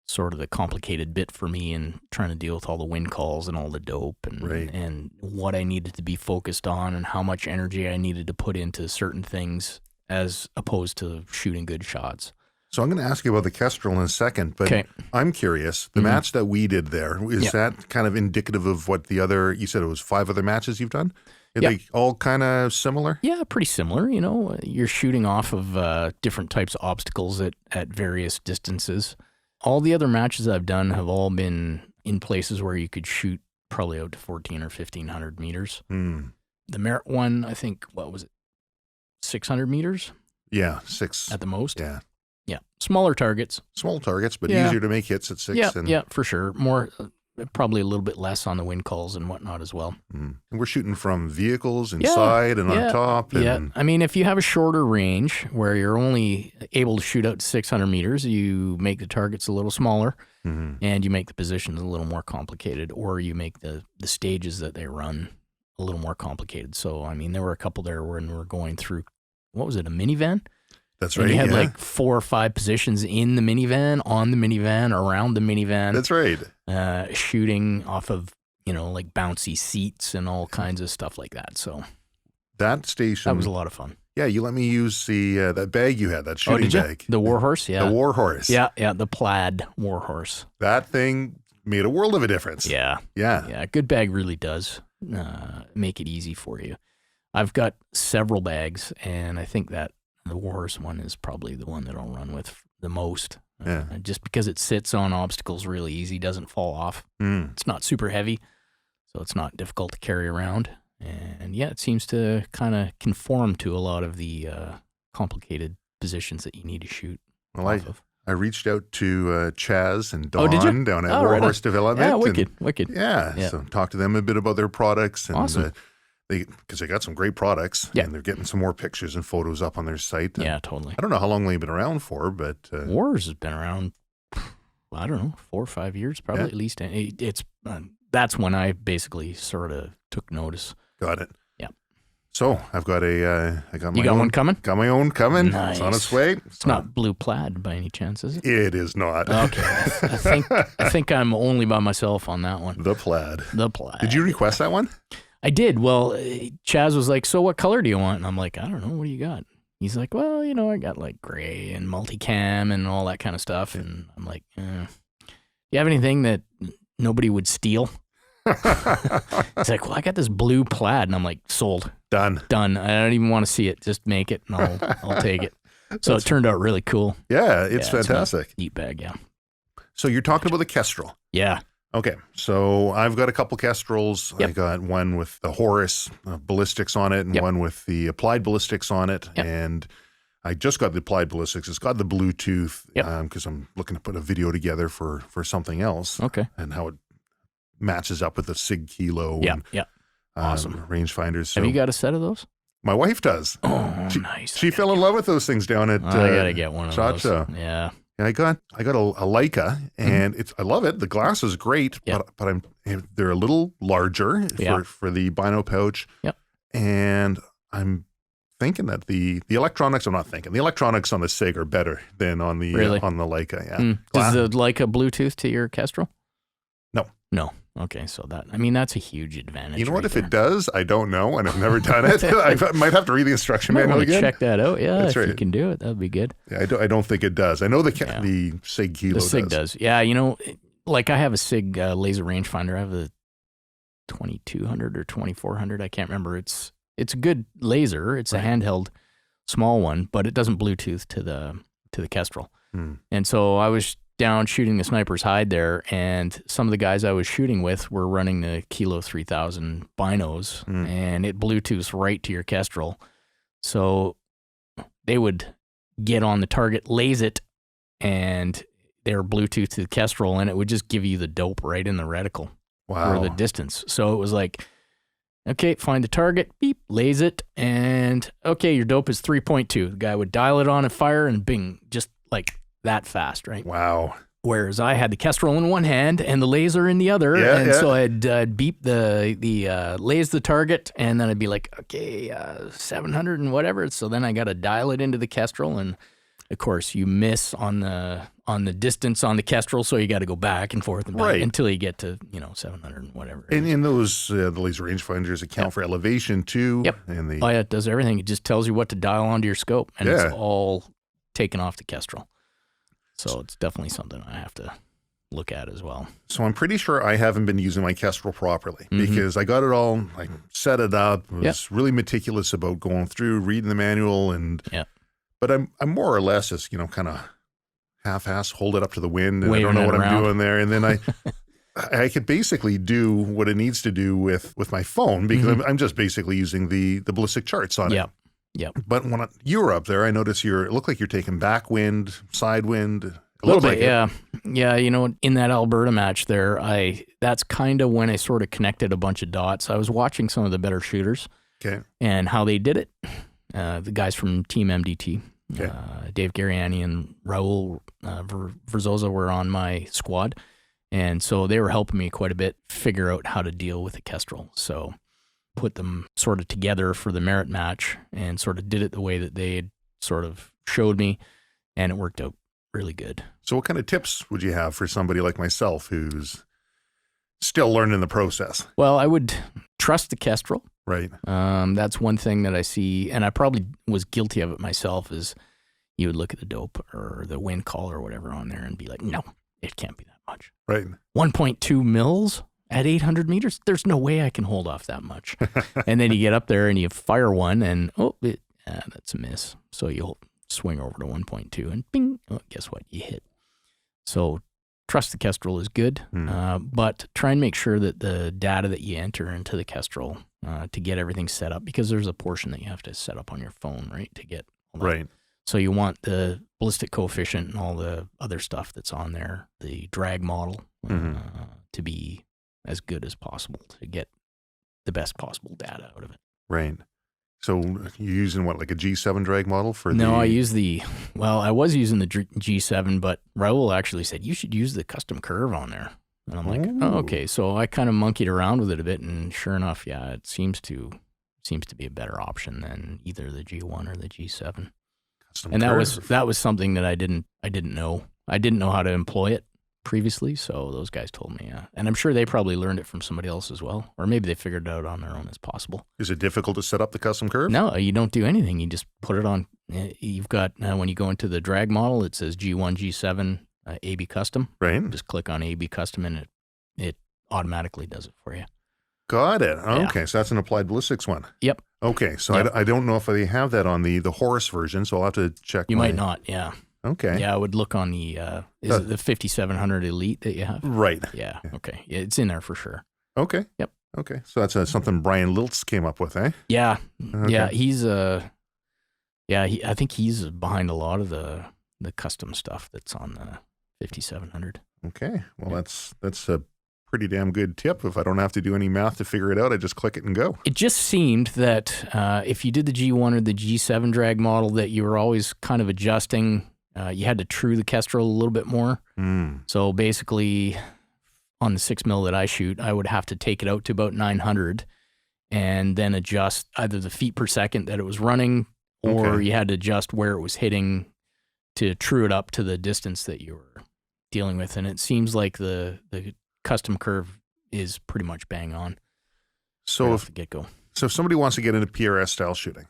sort of the complicated bit for me, and trying to deal with all the wind calls and all the dope and what I needed to be focused on and how much energy I needed to put into certain things as opposed to shooting good shots. So I'm going to ask you about the Kestrel in a second, but I'm curious. The match that we did there, is that kind of indicative of what the other, you said it was 5 other matches you've done? Are they all kind of similar? Yeah, pretty similar. You know, you're shooting off of different types of obstacles at various distances. All the other matches I've done have all been in places where you could shoot probably out to 1,400 or 1,500 meters. The Merit one, I think, what was it, 600 meters? Yeah, 6. At the most? Yeah. Yeah, smaller targets. Small targets, but easier to make hits at 6. Yeah, for sure. More, probably a little bit less on the wind calls and whatnot as well. And we're shooting from vehicles inside and on top. And I mean, if you have a shorter range where you're only able to shoot out to 600 meters, you make the targets a little smaller and you make the positions a little more complicated, or you make the stages that they run a little more complicated. So, I mean, there were a couple there when we're going through, what was it, a minivan? That's right. And you had like 4 or 5 positions in the minivan, on the minivan, around the minivan. That's right. Shooting off of, like bouncy seats and all kinds of stuff like that. So that station. That was a lot of fun. Yeah, you let me use the that bag you had, that shooting bag. The Warhorse, yeah. The Warhorse. Yeah, the plaid Warhorse. That thing made a world of a difference. Yeah. A good bag really does make it easy for you. I've got several bags, and I think that the Warhorse one is probably the one that I'll run with the most. Just because it sits on obstacles really easy, doesn't fall off. It's not super heavy, so it's not difficult to carry around. And it seems to kind of conform to a lot of the complicated positions that you need to shoot. Well, I reached out to Chaz and Dawn down at Warhorse right Development. Yeah, wicked. Yeah, so talked to them a bit about their products. And, awesome. Because they got some great products, and they're getting some more pictures and photos up on their site. Yeah, totally. I don't know how long they've been around for, but Wars has been around, I don't know, 4 or 5 years, probably at least. It's that's when I basically sort of took notice. Got it. Yeah. So I've got You got one coming? Got my own coming. Nice. It's on its way. It's not blue plaid by any chance, is it? It is not. Okay. I think I'm only by myself on that one. The plaid. Did you request that one? I did. Well, Chaz was like, so what color do you want? And I'm like, I don't know. What do you got? He's like, well, I got like gray and multicam and all that kind of stuff. And I'm like, do you have anything that nobody would steal? He's like, well, I got this blue plaid. And I'm like, sold. Done. I don't even want to see it. Just make it and I'll take it. So it turned out really cool. Yeah, it's fantastic. It's a neat bag, yeah. So you're talking about the Kestrel. Yeah. Okay, so I've got a couple Kestrels. I got one with the Horus ballistics on it and one with the applied ballistics on it. And I just got the applied ballistics. It's got the Bluetooth because I'm looking to put a video together for something else. Okay. And how it matches up with the Sig Kilo. Yeah, and, awesome. Rangefinders. So have you got a set of those? My wife does. Oh, nice. She fell in love with those things down at I gotta get one of those. Yeah. I got a Leica, and I love it. The glass is great, but they're a little larger for the bino pouch. Yep. And I'm thinking that the electronics. I'm not thinking the electronics on the Sig are better than on the on the Leica. Yeah. Does the Leica Bluetooth to your Kestrel? No. Okay, so that's a huge advantage. You know what? If it does, I don't know, and I've never done it. I might have to read the instruction manual again. Check that out. Yeah, if you can do it, that'd be good. Yeah, I don't think it does. I know the Sig Kilo does. The Sig does. Yeah, like I have a Sig laser rangefinder. I have a 2200 or 2400. I can't remember. It's a good laser. It's a handheld small one, but it doesn't Bluetooth to the Kestrel. And so I was down shooting the Sniper's Hide there, and some of the guys I was shooting with were running the Kilo 3000 binos, and it Bluetooths right to your Kestrel. So they would get on the target, laze it, and they were Bluetooth to the Kestrel, and it would just give you the dope right in the reticle. Wow. for the distance. So it was like, okay, find the target, beep, lays it, and okay, your dope is 3.2. The guy would dial it on and fire, and bing, just like that fast, right? Wow. Whereas I had the Kestrel in one hand and the laser in the other, so I'd beep the lays the target, and then I'd be like, okay, 700 and whatever. So then I got to dial it into the Kestrel, and of course you miss on the distance on the Kestrel, so you got to go back and forth and back until you get to 700 and whatever. And in those the laser rangefinders account for elevation too. Yep. And Oh yeah, it does everything. It just tells you what to dial onto your scope, and it's all taken off the Kestrel. So it's definitely something I have to look at as well. So I'm pretty sure I haven't been using my Kestrel properly because I got it all, like set it up, was really meticulous about going through, reading the manual, but I'm more or less just, kind of half-ass, hold it up to the wind, and I don't know what I'm doing there. And then I could basically do what it needs to do with my phone because I'm just basically using the ballistic charts on it. Yep. But when you were up there, I noticed it looked like you're taking backwind, sidewind. A little bit, yeah. Yeah, in that Alberta match there, that's kind of when I sort of connected a bunch of dots. I was watching some of the better shooters and how they did it. The guys from Team MDT, Dave Gariani and Raul Verzosa were on my squad. And so they were helping me quite a bit figure out how to deal with the Kestrel. So put them sort of together for the merit match and sort of did it the way that they had sort of showed me, and it worked out really good. So what kind of tips would you have for somebody like myself who's still learning the process? Well, I would trust the Kestrel. Right. That's one thing that I see, and I probably was guilty of it myself, is you would look at the dope or the wind call or whatever on there and be like, no, it can't be that much. Right. 1.2 mils at 800 meters? There's no way I can hold off that much. And then you get up there and you fire one and, that's a miss. So you'll swing over to 1.2 and bing, guess what? You hit. So trust the Kestrel is good, but try and make sure that the data that you enter into the Kestrel to get everything set up, because there's a portion that you have to set up on your phone, right, to get all that. Right. So you want the ballistic coefficient and all the other stuff that's on there, the drag model, to be as good as possible to get the best possible data out of it. Right. So you're using what, like a G7 drag model for No, I was using the G7, but Raul actually said, you should use the custom curve on there. And I'm like, oh, okay. So I kind of monkeyed around with it a bit, and sure enough, yeah, it seems to be a better option than either the G1 or the G7. Custom and curve. that was something that I didn't know. I didn't know how to employ it previously, so those guys told me, and I'm sure they probably learned it from somebody else as well, or maybe they figured it out on their own as possible. Is it difficult to set up the custom curve? No, you don't do anything. You just put it on. You've got, when you go into the drag model, it says G1, G7, AB custom. Right. Just click on AB custom and it automatically does it for you. Got it. Okay, so that's an applied ballistics one. Yep. Okay, so yep. I don't know if they have that on the Horus version, so I'll have to check. You might not, yeah. Okay. Yeah, I would look on the, is it the 5700 Elite that you have? Right. Yeah, okay. Yeah, it's in there for sure. Okay. Yep. Okay, so that's something Brian Liltz came up with, eh? Yeah. Okay. Yeah, I think he's behind a lot of the custom stuff that's on the 5700. Okay, well, that's a pretty damn good tip. If I don't have to do any math to figure it out, I just click it and go. It just seemed that if you did the G1 or the G7 drag model, that you were always kind of adjusting. You had to true the Kestrel a little bit more. So basically, on the 6 mil that I shoot, I would have to take it out to about 900 and then adjust either the feet per second that it was running, or you had to adjust where it was hitting to true it up to the distance that you were dealing with. And it seems like the custom curve is pretty much bang on. So right off the get-go. So if somebody wants to get into PRS style shooting,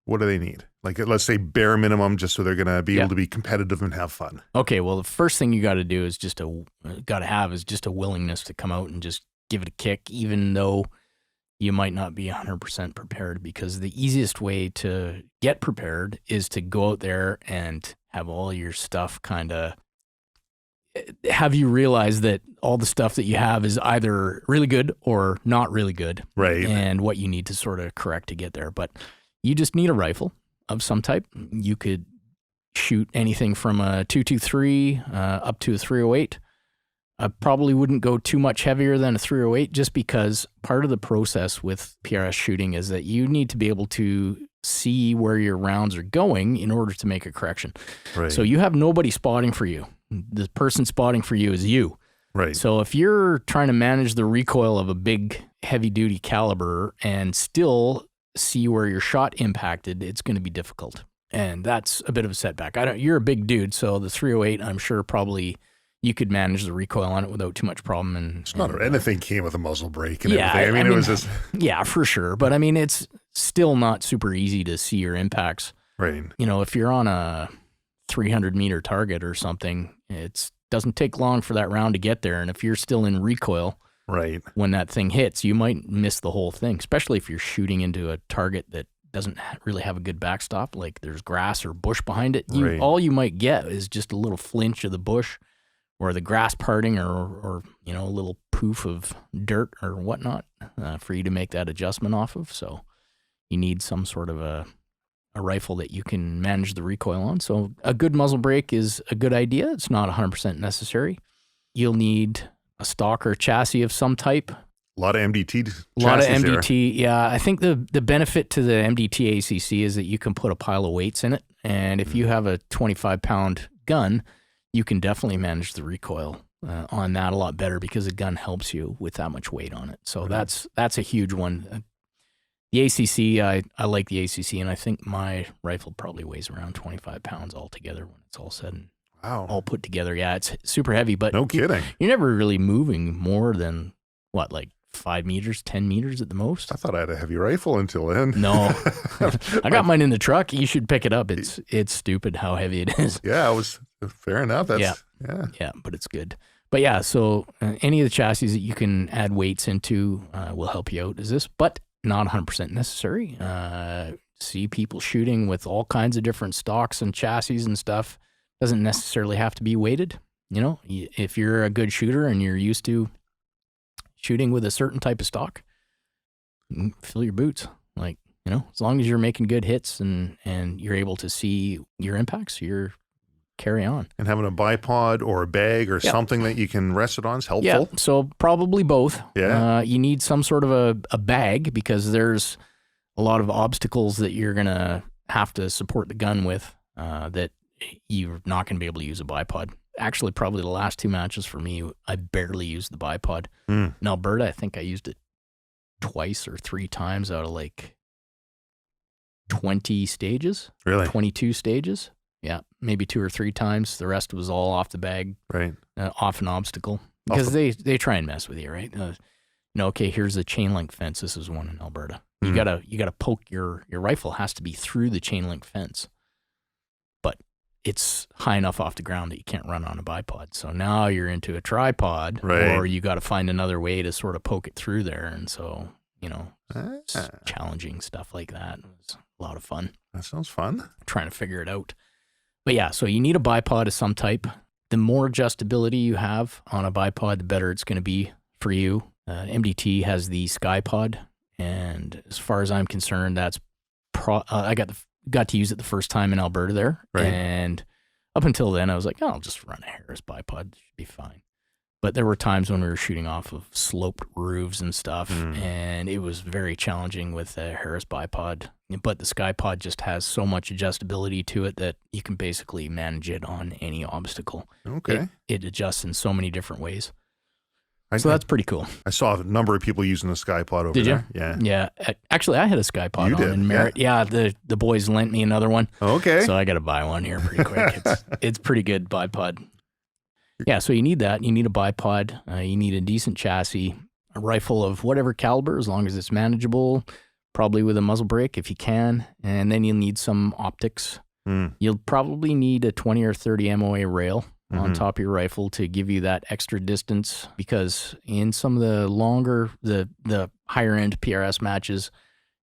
what do they need? Like, let's say bare minimum, just so they're going to be able to be competitive and have fun. Okay, well, the first thing you got to do is just a willingness to come out and just give it a kick, even though you might not be 100% prepared, because the easiest way to get prepared is to go out there and have all your stuff kind of have you realize that all the stuff that you have is either really good or not really good. Right. And what you need to sort of correct to get there. But you just need a rifle of some type. You could shoot anything from a .223 up to a .308. I probably wouldn't go too much heavier than a 308 just because part of the process with PRS shooting is that you need to be able to see where your rounds are going in order to make a correction. Right. So you have nobody spotting for you. The person spotting for you is you. Right. So if you're trying to manage the recoil of a big heavy duty caliber and still see where your shot impacted, it's going to be difficult. And that's a bit of a setback. You're a big dude, so the 308, I'm sure probably you could manage the recoil on it without too much problem. And anything came with a muzzle brake and everything. I mean, it was just... Yeah, for sure. But I mean, it's still not super easy to see your impacts. Right. You know, if you're on a 300-meter target or something, it doesn't take long for that round to get there. And if you're still in recoil, right, when that thing hits, you might miss the whole thing, especially if you're shooting into a target that doesn't really have a good backstop, like there's grass or bush behind it. Right. All you might get is just a little flinch of the bush or the grass parting or you know, a little poof of dirt or whatnot for you to make that adjustment off of. So you need some sort of a rifle that you can manage the recoil on. So a good muzzle brake is a good idea. It's not 100% necessary. You'll need a stock or chassis of some type. A lot of MDT chassis. A lot of MDT, yeah. I think the benefit to the MDT ACC is that you can put a pile of weights in it. And if you have a 25-pound gun, you can definitely manage the recoil on that a lot better because the gun helps you with that much weight on it. So that's a huge one. The ACC, I like the ACC, and I think my rifle probably weighs around 25 pounds altogether when it's all said and all put together. Yeah, it's super heavy, but no kidding. You're never really moving more than, what, like 5 meters, 10 meters at the most? I thought I had a heavy rifle until then. No. I got mine in the truck. You should pick it up. It's stupid how heavy it is. Yeah, it was fair enough. Yeah, but it's good. But yeah, so any of the chassis that you can add weights into will help you out. But not 100% necessary. See people shooting with all kinds of different stocks and chassis and stuff. Doesn't necessarily have to be weighted. You know, if you're a good shooter and you're used to shooting with a certain type of stock, fill your boots. Like, you know, as long as you're making good hits and you're able to see your impacts, you're carry on. And having a bipod or a bag or something that you can rest it on is helpful. Yeah, so probably both. Yeah. You need some sort of a bag because there's a lot of obstacles that you're going to have to support the gun with that you're not going to be able to use a bipod. Actually, probably the last 2 matches for me, I barely used the bipod. In Alberta, I think I used it twice or 3 times out of like 20 stages. Really? 22 stages. Yeah, maybe 2 or 3 times. The rest was all off the bag, right? Off an obstacle. Because they try and mess with you, right? Okay, here's a chain link fence. This is one in Alberta. You gotta poke your rifle has to be through the chain link fence. But it's high enough off the ground that you can't run on a bipod. So now you're into a tripod, right, or you got to find another way to sort of poke it through there. And so, you know, challenging stuff like that. It was a lot of fun. That sounds fun. Trying to figure it out. But yeah, so you need a bipod of some type. The more adjustability you have on a bipod, the better it's going to be for you. MDT has the SkyPod, and as far as I'm concerned, that's I got to use it the first time in Alberta there, right. And up until then, I was like, I'll just run a Harris bipod, it should be fine. But there were times when we were shooting off of sloped roofs and stuff, and it was very challenging with the Harris bipod. But the SkyPod just has so much adjustability to it that you can basically manage it on any obstacle. Okay. It adjusts in so many different ways. So that's pretty cool. I saw a number of people using the SkyPod over there. Did you? Yeah. Actually, I had a SkyPod in Merritt. Yeah, the boys lent me another one. Okay. So I got to buy one here pretty quick. It's pretty good bipod. Yeah, so you need that. You need a bipod. You need a decent chassis, a rifle of whatever caliber, as long as it's manageable, probably with a muzzle brake if you can. And then you'll need some optics. You'll probably need a 20 or 30 MOA rail on top of your rifle to give you that extra distance, because in some of the longer, the higher end PRS matches,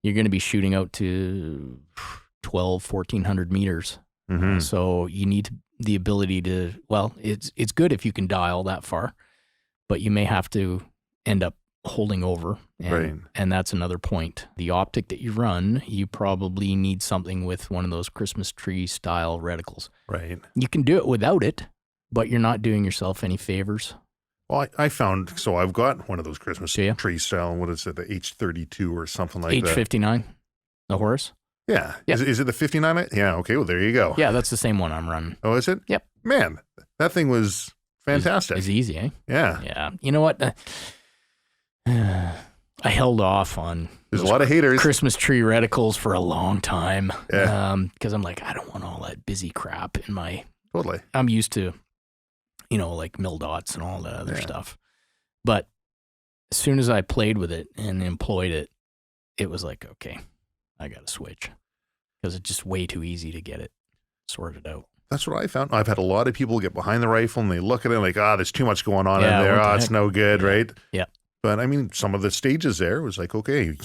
you're going to be shooting out to 1,400 meters. So you need the ability to, well, it's good if you can dial that far, but you may have to end up holding over. And that's another point. The optic that you run, you probably need something with one of those Christmas tree style reticles. Right. You can do it without it, but you're not doing yourself any favors. Well, I found, so I've got one of those Christmas Do you? tree style, what is it, the H32 or something like that. H59, the horse. Yeah. Yeah. Is it the 59? Yeah. Okay. Well, there you go. Yeah, that's the same one I'm running. Oh, is it? Yep. Man, that thing was fantastic. It's easy, eh? Yeah. Yeah. You know what? I held off on There's a lot of haters. Christmas tree reticles for a long time. Yeah. Because I'm like, I don't want all that busy crap in my. Totally. I'm used to, like mil dots and all that other stuff. But as soon as I played with it and employed it, it was like, okay, I got to switch because it's just way too easy to get it sorted out. That's what I found. I've had a lot of people get behind the rifle and they look at it like, there's too much going on in Yeah, there. what the It's heck? no good, right? Yeah. But I mean, some of the stages there was like, okay, you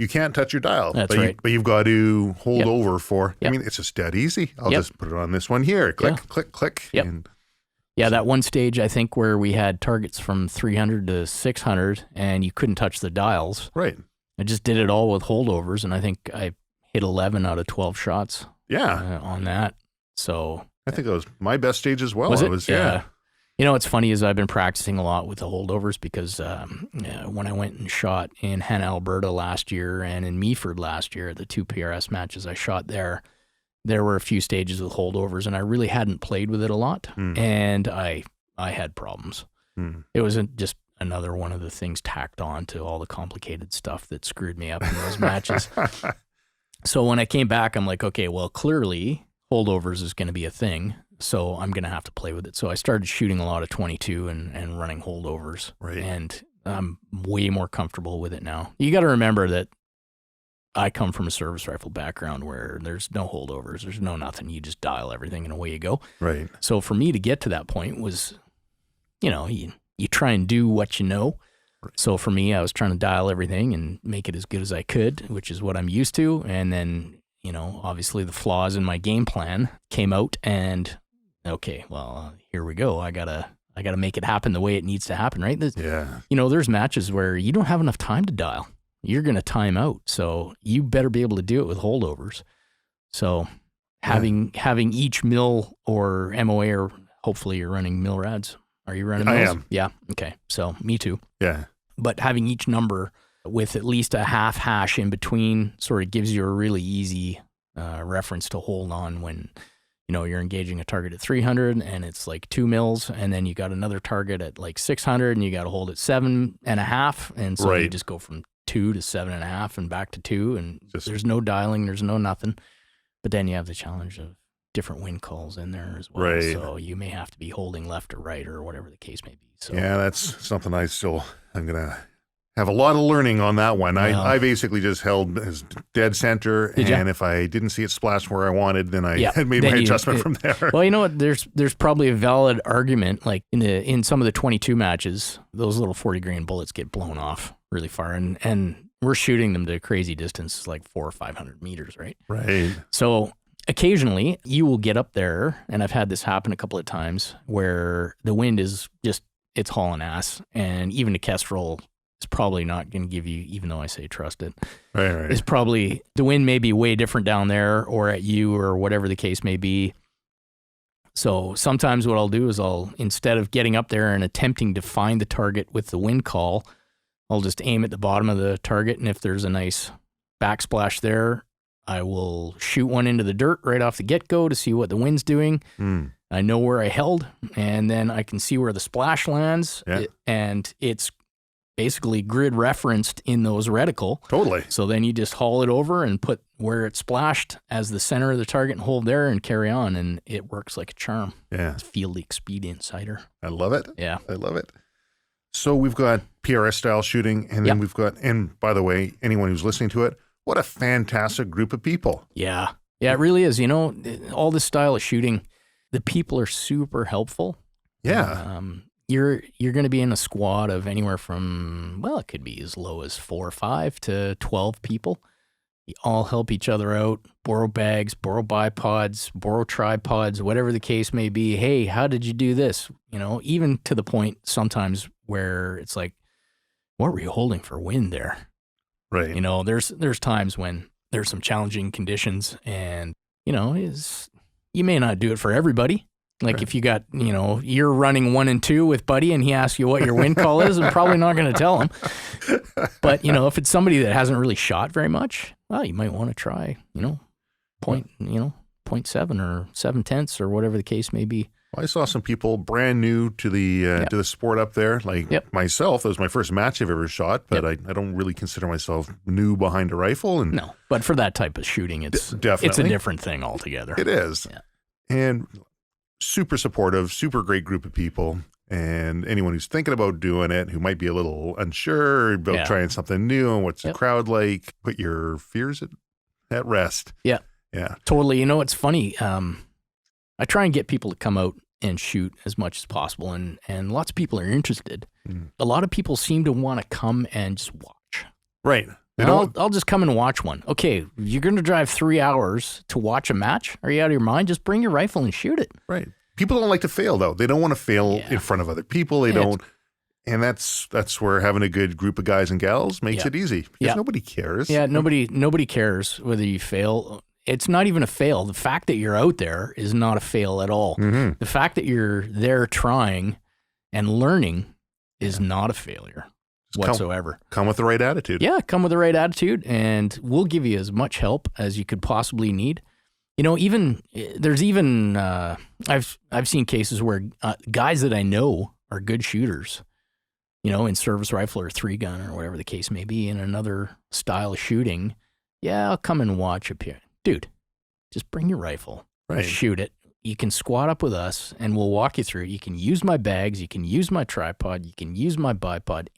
can't touch your dial. That's but right. But you've got to hold Yep. over for. Yep. I mean, it's just dead easy. I'll Yep. just put it on this one here. Click, Yeah. click, click. Yep. And Yeah, that one stage, I think, where we had targets from 300 to 600 and you couldn't touch the dials. right. I just did it all with holdovers, and I think I hit 11 out of 12 shots Yeah. on that. So I think that was my best stage as well. was it? Yeah. You know, what's funny is I've been practicing a lot with the holdovers because when I went and shot in Hanna, Alberta last year and in Meaford last year, the 2 PRS matches I shot there were a few stages with holdovers, and I really hadn't played with it a lot, and I had problems. It wasn't just another one of the things tacked on to all the complicated stuff that screwed me up in those matches. So when I came back, I'm like, okay, well, clearly holdovers is going to be a thing, so I'm going to have to play with it. So I started shooting a lot of 22 and running holdovers, Right. and I'm way more comfortable with it now. You got to remember that I come from a service rifle background where there's no holdovers, there's no nothing. You just dial everything and away you go. Right. So for me to get to that point was, you try and do what you know. So for me, I was trying to dial everything and make it as good as I could, which is what I'm used to. And then, obviously the flaws in my game plan came out and, okay, well, here we go. I gotta make it happen the way it needs to happen, right? Yeah. There's matches where you don't have enough time to dial. You're going to time out. So you better be able to do it with holdovers. So having each mill or MOA, or hopefully you're running mill rads. Are you running mills? I am. Yeah. Okay. So me too. Yeah. But having each number with at least a half hash in between sort of gives you a really easy reference to hold on when, you're engaging a target at 300 and it's like 2 mils, and then you got another target at like 600 and you got to hold at 7.5. And so you Right. just go from 2 to 7.5 and back to 2, and Just- there's no dialing, there's no nothing. But then you have the challenge of different wind calls in there as well. Right. So you may have to be holding left or right or whatever the case may be. So Yeah, that's something I'm going to have a lot of learning on that one. Well. I basically just held as dead center, Did ya? and if I didn't see it splash where I wanted, then I Yeah, had made then my you- adjustment from there. Well, you know what? There's probably a valid argument. Like in some of the 22 matches, those little 40 grain bullets get blown off really far, and we're shooting them to crazy distances, like 400 or 500 meters, right? Right. So occasionally you will get up there, and I've had this happen a couple of times where the wind is just it's hauling ass, and even a Kestrel is probably not going to give you, even though I say trust it. Right. Is probably the wind may be way different down there or at you or whatever the case may be. So sometimes what I'll do is instead of getting up there and attempting to find the target with the wind call, I'll just aim at the bottom of the target, and if there's a nice backsplash there, I will shoot one into the dirt right off the get-go to see what the wind's doing. I know where I held, and then I can see where the splash lands, Yeah. and it's basically grid referenced in those reticle. Totally. So then you just haul it over and put where it splashed as the center of the target and hold there and carry on, and it works like a charm. Yeah. It's Field Expedient cider. I love it. Yeah. I love it. So we've got PRS style shooting, and then Yep. we've got, and by the way, anyone who's listening to it, what a fantastic group of people. Yeah. Yeah, it really is. All this style of shooting, the people are super helpful. Yeah. You're going to be in a squad of anywhere from, well, it could be as low as 4 or 5 to 12 people. You all help each other out, borrow bags, borrow bipods, borrow tripods, whatever the case may be. Hey, how did you do this? Even to the point sometimes where it's like, what were you holding for wind there? Right. There's times when there's some challenging conditions, and you may not do it for everybody, Like if you got, you're running 1 and 2 with Buddy and he asks you what your wind call is, I'm probably not going to tell him. But, if it's somebody that hasn't really shot very much, well, you might want to try, 0.7 or 7/10 or whatever the case may be. Well, I saw some people brand new to the sport up there. Like myself, that was my first match I've ever shot, but I don't really consider myself new behind a rifle. And no, but for that type of shooting, it's a different thing altogether. It is. Yeah. And super supportive, super great group of people. And anyone who's thinking about doing it, who might be a little unsure about trying something new and what's the crowd like, put your fears at rest. Yeah. Yeah. Totally. It's funny. I try and get people to come out and shoot as much as possible, and lots of people are interested. A lot of people seem to want to come and just watch. Right. I'll just come and watch one. Okay, you're going to drive 3 hours to watch a match? Are you out of your mind? Just bring your rifle and shoot it. Right. People don't like to fail, though. They don't want to fail in front of other people. They don't. And that's where having a good group of guys and gals makes it easy. Because nobody cares. Yeah, nobody cares whether you fail. It's not even a fail. The fact that you're out there is not a fail at all. Mm-hmm. The fact that you're there trying and learning is not a failure whatsoever. Come with the right attitude. Yeah, come with the right attitude, and we'll give you as much help as you could possibly need. I've seen cases where guys that I know are good shooters, in service rifle or 3-gun or whatever the case may be, in another style of shooting. Yeah, I'll come and watch up here. Dude, just bring your rifle, shoot it. You can squat up with us and we'll walk you through it. You can use my bags. You can use my tripod. You can use my bipod.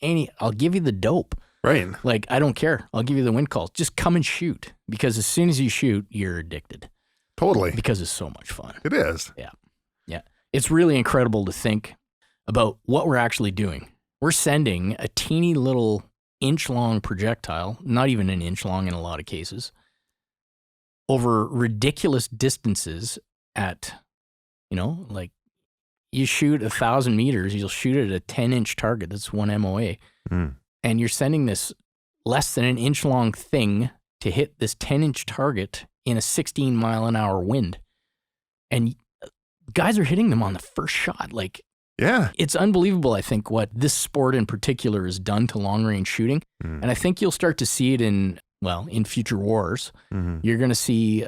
I'll give you the dope. Right. Like, I don't care. I'll give you the wind calls. Just come and shoot, because as soon as you shoot, you're addicted. Totally. Because it's so much fun. It is. Yeah. Yeah. It's really incredible to think about what we're actually doing. We're sending a teeny little inch-long projectile, not even an inch long in a lot of cases, over ridiculous distances at, like you shoot 1,000 meters, you'll shoot at a 10-inch target. That's 1 MOA. And you're sending this less than an inch long thing to hit this 10-inch target in a 16-mile-an-hour wind. And guys are hitting them on the first shot. Like, it's unbelievable, I think, what this sport in particular has done to long-range shooting. And I think you'll start to see it in future wars. You're going to see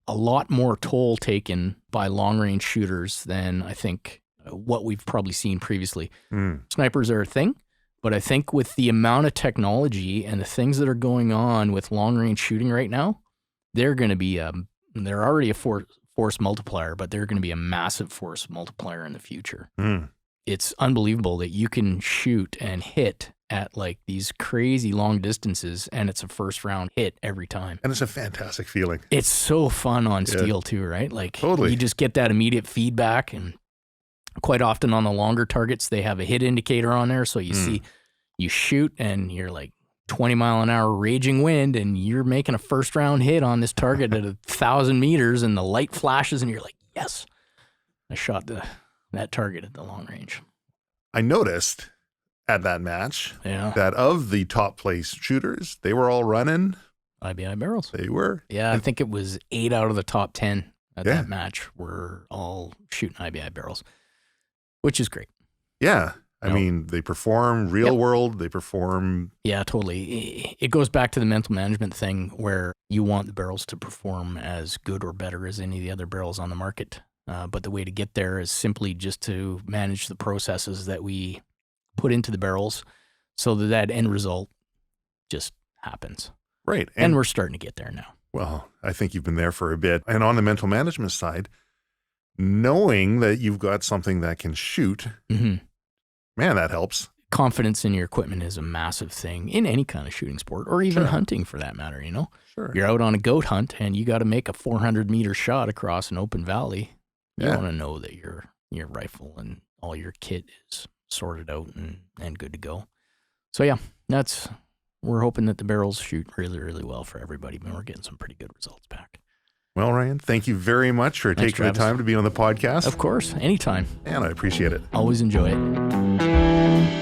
a lot more toll taken by long-range shooters than I think what we've probably seen previously. Snipers are a thing, but I think with the amount of technology and the things that are going on with long-range shooting right now, they're going to be, they're already a force multiplier, but they're going to be a massive force multiplier in the future. It's unbelievable that you can shoot and hit at like these crazy long distances, and it's a first round hit every time. And it's a fantastic feeling. It's so fun on steel too, right? Like you just get that immediate feedback, and quite often on the longer targets, they have a hit indicator on there. So you see, you shoot and you're like 20-mile-an-hour raging wind, and you're making a first round hit on this target at 1,000 meters, and the light flashes, and you're like, yes, I shot that target at the long range. I noticed at that match that of the top place shooters, they were all running IBI barrels. They were. Yeah, I think it was 8 out of the top 10 at that match were all shooting IBI barrels, which is great. Yeah. I mean, they perform real world. They perform. Yeah, totally. It goes back to the mental management thing where you want the barrels to perform as good or better as any of the other barrels on the market. But the way to get there is simply just to manage the processes that we put into the barrels so that end result just happens. Right. And we're starting to get there now. Well, I think you've been there for a bit. And on the mental management side, knowing that you've got something that can shoot, man, that helps. Confidence in your equipment is a massive thing in any kind of shooting sport, or even hunting for that matter, you know? Sure. You're out on a goat hunt and you got to make a 400-meter shot across an open valley. You want to know that your rifle and all your kit is sorted out and good to go. So yeah, we're hoping that the barrels shoot really, really well for everybody, but we're getting some pretty good results back. Well, Ryan, thank you very much for taking the time to be on the podcast. Of course, anytime. And I appreciate it. Always enjoy it.